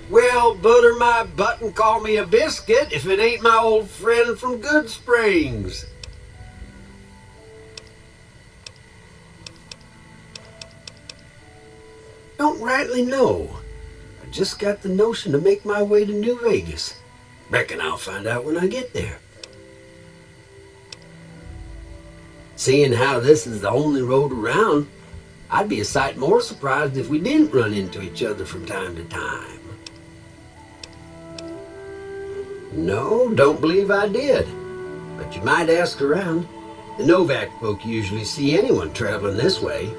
Well, butter my butt and call me a biscuit if it ain't my old friend from Good Springs. Don't rightly know. I just got the notion to make my way to New Vegas. Reckon I'll find out when I get there. Seeing how this is the only road around, I'd be a sight more surprised if we didn't run into each other from time to time. No, don't believe I did. But you might ask around. The Novak folk usually see anyone traveling this way.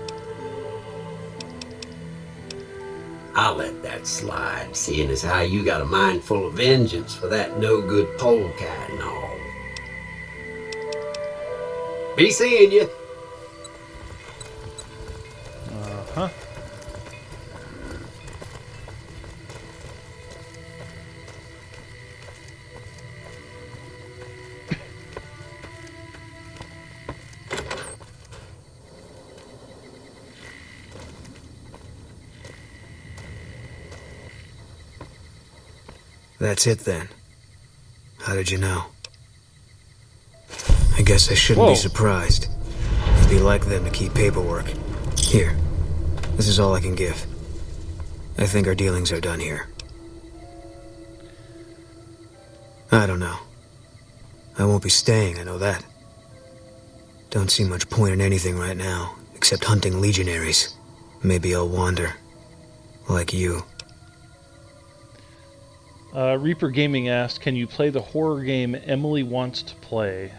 I'll let that slide, seeing as how you got a mind full of vengeance for that no-good polecat and all. Be seeing you. Uh-huh. That's it then. How did you know? I guess I shouldn't be surprised. It'd be like them to keep paperwork. Here. This is all I can give. I think our dealings are done here. I don't know. I won't be staying, I know that. Don't see much point in anything right now, except hunting legionaries. Maybe I'll wander. Like you. Reaper Gaming asked, can you play the horror game Emily Wants to Play?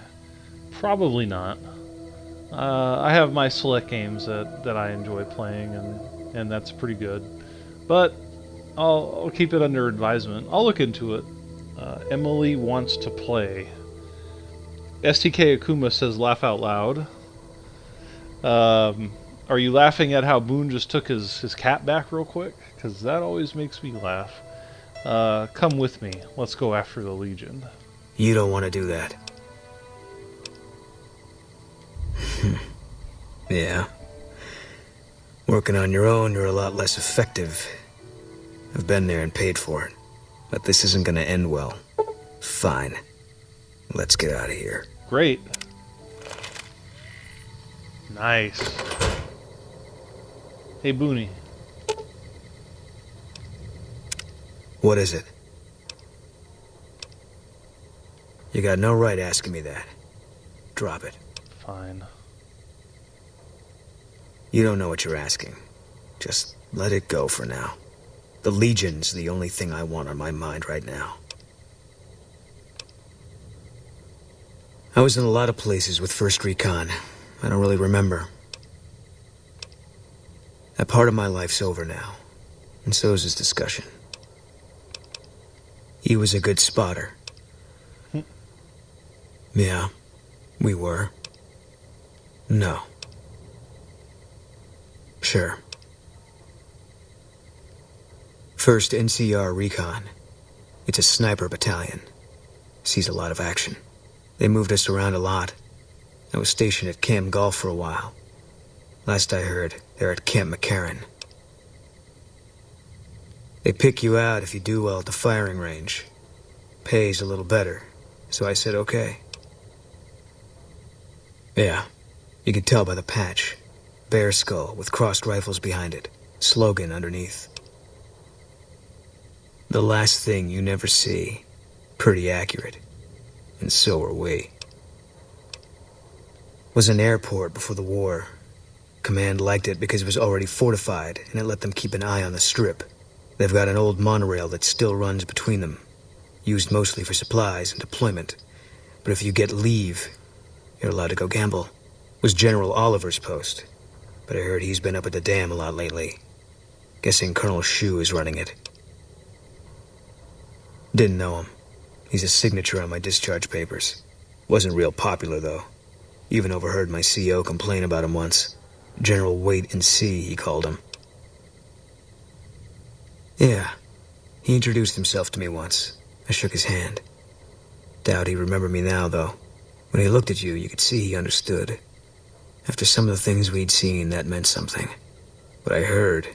Probably not. I have my select games that I enjoy playing, and that's pretty good. But I'll keep it under advisement. I'll look into it. Emily Wants to Play. STK Akuma says, laugh out loud. Are you laughing at how Boone just took his cat back real quick? Because that always makes me laugh. Come with me. Let's go after the Legion. You don't want to do that. Yeah. Working on your own, you're a lot less effective. I've been there and paid for it. But this isn't gonna end well. Fine. Let's get out of here. Great. Nice. Hey, Booney. What is it? You got no right asking me that. Drop it. Fine. You don't know what you're asking. Just let it go for now. The Legion's the only thing I want on my mind right now. I was in a lot of places with 1st Recon. I don't really remember. That part of my life's over now, and so is his discussion. He was a good spotter. Yeah, we were. No. Sure. 1st NCR Recon. It's a sniper battalion. Sees a lot of action. They moved us around a lot. I was stationed at Camp Golf for a while. Last I heard, they're at Camp McCarran. They pick you out if you do well at the firing range. Pays a little better, so I said okay. Yeah, you can tell by the patch. Bear skull with crossed rifles behind it. Slogan underneath. The last thing you never see. Pretty accurate. And so are we. Was an airport before the war. Command liked it because it was already fortified, and it let them keep an eye on the Strip. They've got an old monorail that still runs between them. Used mostly for supplies and deployment. But if you get leave, you're allowed to go gamble. Was General Oliver's post. But I heard he's been up at the dam a lot lately. Guessing Colonel Shu is running it. Didn't know him. He's a signature on my discharge papers. Wasn't real popular, though. Even overheard my CO complain about him once. General Wait and See, he called him. Yeah. He introduced himself to me once. I shook his hand. Doubt he remembered me now, though. When he looked at you, you could see he understood. After some of the things we'd seen, that meant something. But I heard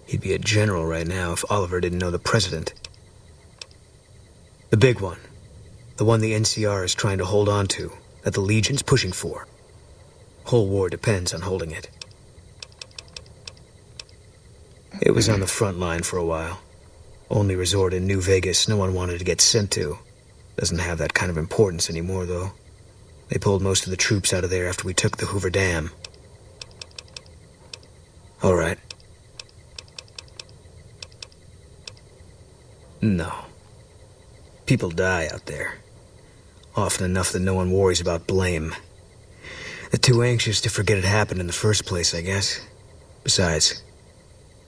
he'd be a general right now if Oliver didn't know the president. The big one. The one the NCR is trying to hold on to, that the Legion's pushing for. Whole war depends on holding it. It was on the front line for a while. Only resort in New Vegas no one wanted to get sent to. Doesn't have that kind of importance anymore, though. They pulled most of the troops out of there after we took the Hoover Dam. All right. No. People die out there. Often enough that no one worries about blame. They're too anxious to forget it happened in the first place, I guess. Besides,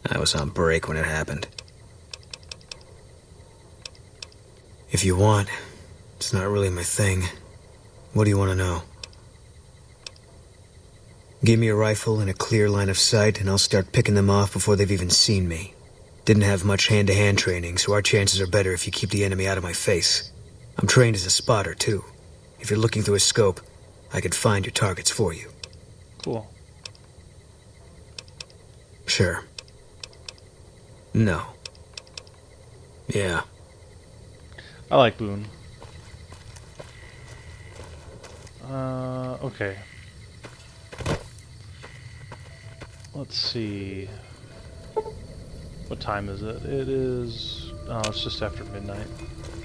I was on break when it happened. If you want, it's not really my thing. What do you want to know? Give me a rifle and a clear line of sight, and I'll start picking them off before they've even seen me. Didn't have much hand-to-hand training, so our chances are better if you keep the enemy out of my face. I'm trained as a spotter, too. If you're looking through a scope, I could find your targets for you. Cool. Sure. No. Yeah. I like Boone. Okay. Let's see. What time is it? It is... Oh, it's just after midnight.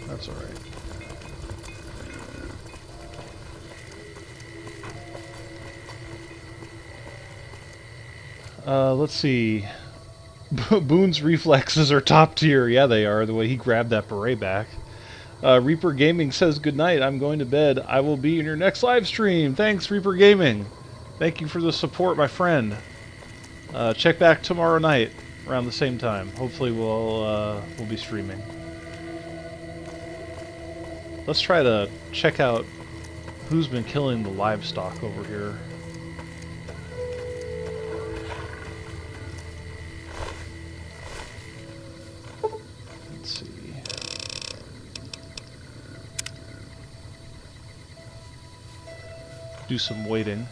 That's alright. Let's see. Boone's reflexes are top tier. Yeah, they are. The way he grabbed that beret back. Reaper Gaming says, good night. I'm going to bed. I will be in your next live stream. Thanks, Reaper Gaming. Thank you for the support, my friend. Check back tomorrow night around the same time. Hopefully we'll be streaming. Let's try to check out who's been killing the livestock over here. Let's see. Do some waiting.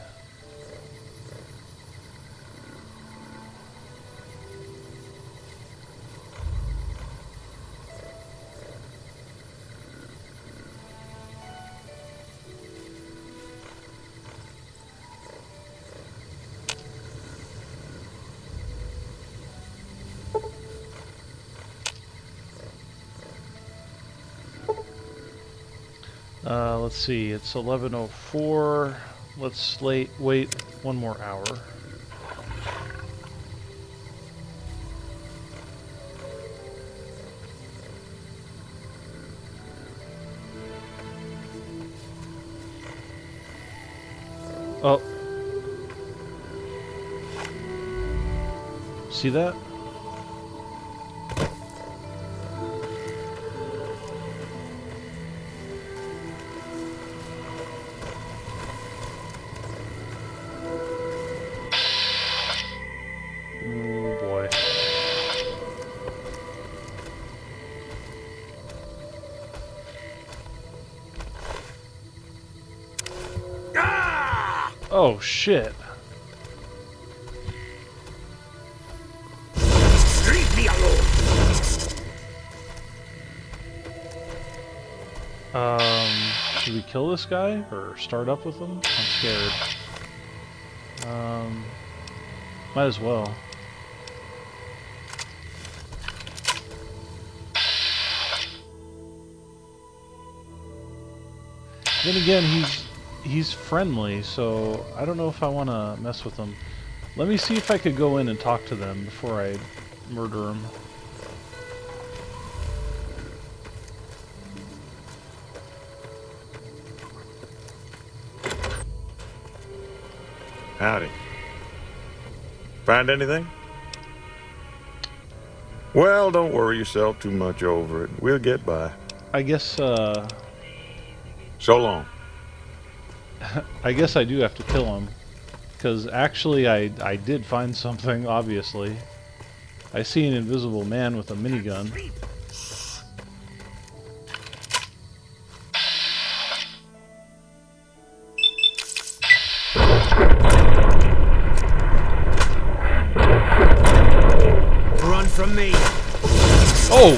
Let's see, it's 11:04. Let's wait one more hour. Oh. See that? Oh boy. Oh shit. Leave me alone. Should we kill this guy or start up with him? I'm scared. Might as well. Then again, he's friendly, so I don't know if I want to mess with him. Let me see if I could go in and talk to them before I murder him. Howdy. Find anything? Well, don't worry yourself too much over it. We'll get by. I guess, So long. I guess I do have to kill him. Because actually I did find something, obviously. I see an invisible man with a minigun. Run from me. Oh!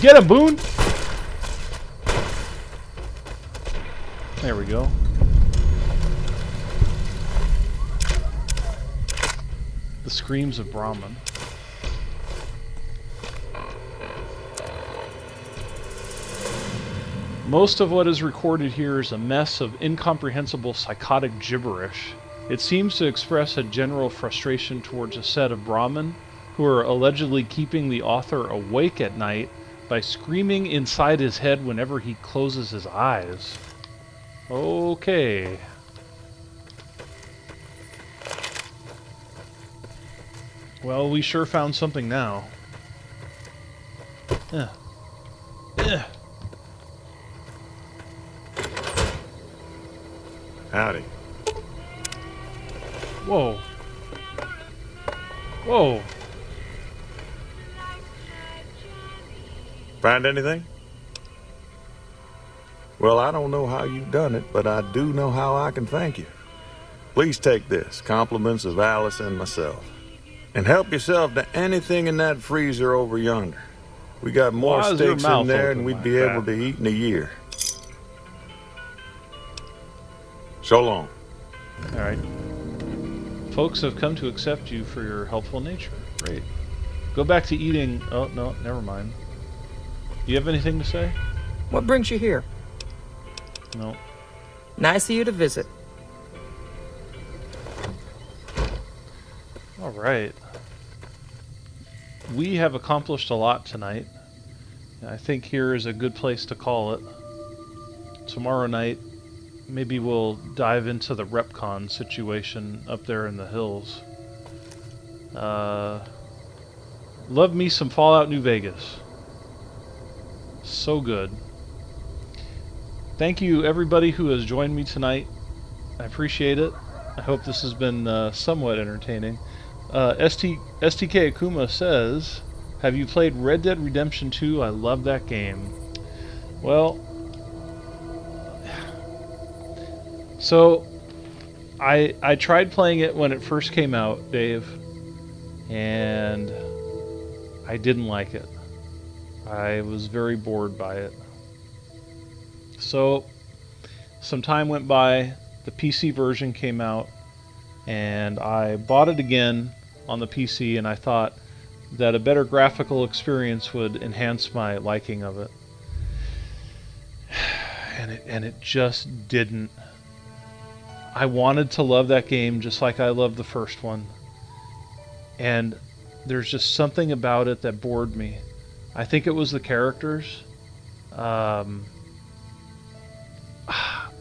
Get him, Boone! There we go. The screams of Brahman. Most of what is recorded here is a mess of incomprehensible psychotic gibberish. It seems to express a general frustration towards a set of Brahmin who are allegedly keeping the author awake at night by screaming inside his head whenever he closes his eyes. Okay. Well, we sure found something now. Yeah. Yeah. Howdy. Whoa. Whoa. Find anything? Well, I don't know how you've done it, but I do know how I can thank you. Please take this, compliments of Alice and myself. And help yourself to anything in that freezer over yonder. We got more Why is your steaks mouth in there open than we'd like be that? able to eat in a year. So long. Alright. Folks have come to accept you for your helpful nature. Great. Go back to eating... Oh, no, never mind. Do you have anything to say? What brings you here? No. Nice of you to visit. Alright. We have accomplished a lot tonight. I think here is a good place to call it. Tomorrow night, maybe we'll dive into the RepCon situation up there in the hills. Love me some Fallout New Vegas. So good. Thank you everybody who has joined me tonight. I appreciate it. I hope this has been somewhat entertaining. STK Akuma says, have you played Red Dead Redemption 2? I love that game. Well, so I tried playing it when it first came out, Dave, and I didn't like it. I was very bored by it. So some time went by, the PC version came out, and I bought it again on the PC, and I thought that a better graphical experience would enhance my liking of it. And it just didn't. I wanted to love that game just like I loved the first one. And there's just something about it that bored me. I think it was the characters.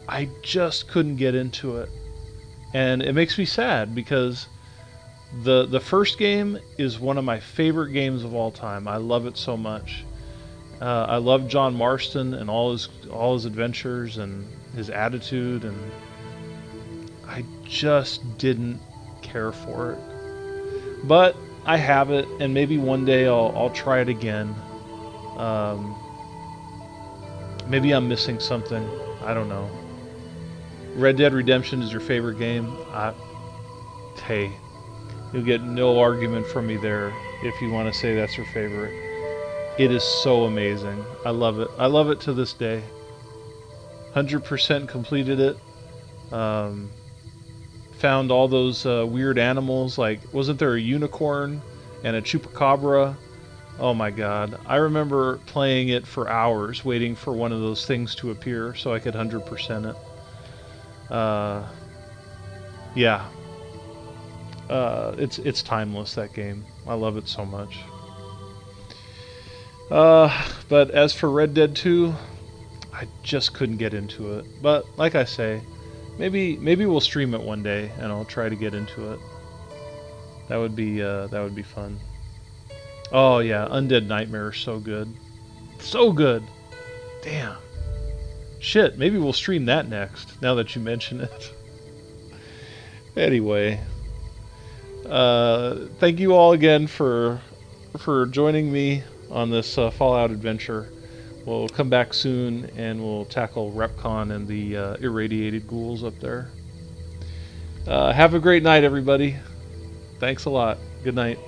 I just couldn't get into it. And it makes me sad because the first game is one of my favorite games of all time. I love it so much. I love John Marston and all his adventures and his attitude, and I just didn't care for it. But I have it, and maybe one day I'll try it again. Maybe I'm missing something. I don't know. Red Dead Redemption is your favorite game? Hey, you'll get no argument from me there if you want to say that's your favorite. It is so amazing. I love it. I love it to this day. 100% completed it. Found all those weird animals. Like, wasn't there a unicorn and a chupacabra? Oh my god. I remember playing it for hours, waiting for one of those things to appear so I could 100% it. Yeah. It's timeless, that game. I love it so much. But as for Red Dead 2, I just couldn't get into it. But like I say, maybe we'll stream it one day and I'll try to get into it. That would be fun. Oh yeah, Undead Nightmare is so good. So good. Damn. Shit, maybe we'll stream that next, now that you mention it. Anyway, thank you all again for joining me on this Fallout adventure. We'll come back soon and we'll tackle Repcon and the irradiated ghouls up there. Have a great night, everybody. Thanks a lot. Good night.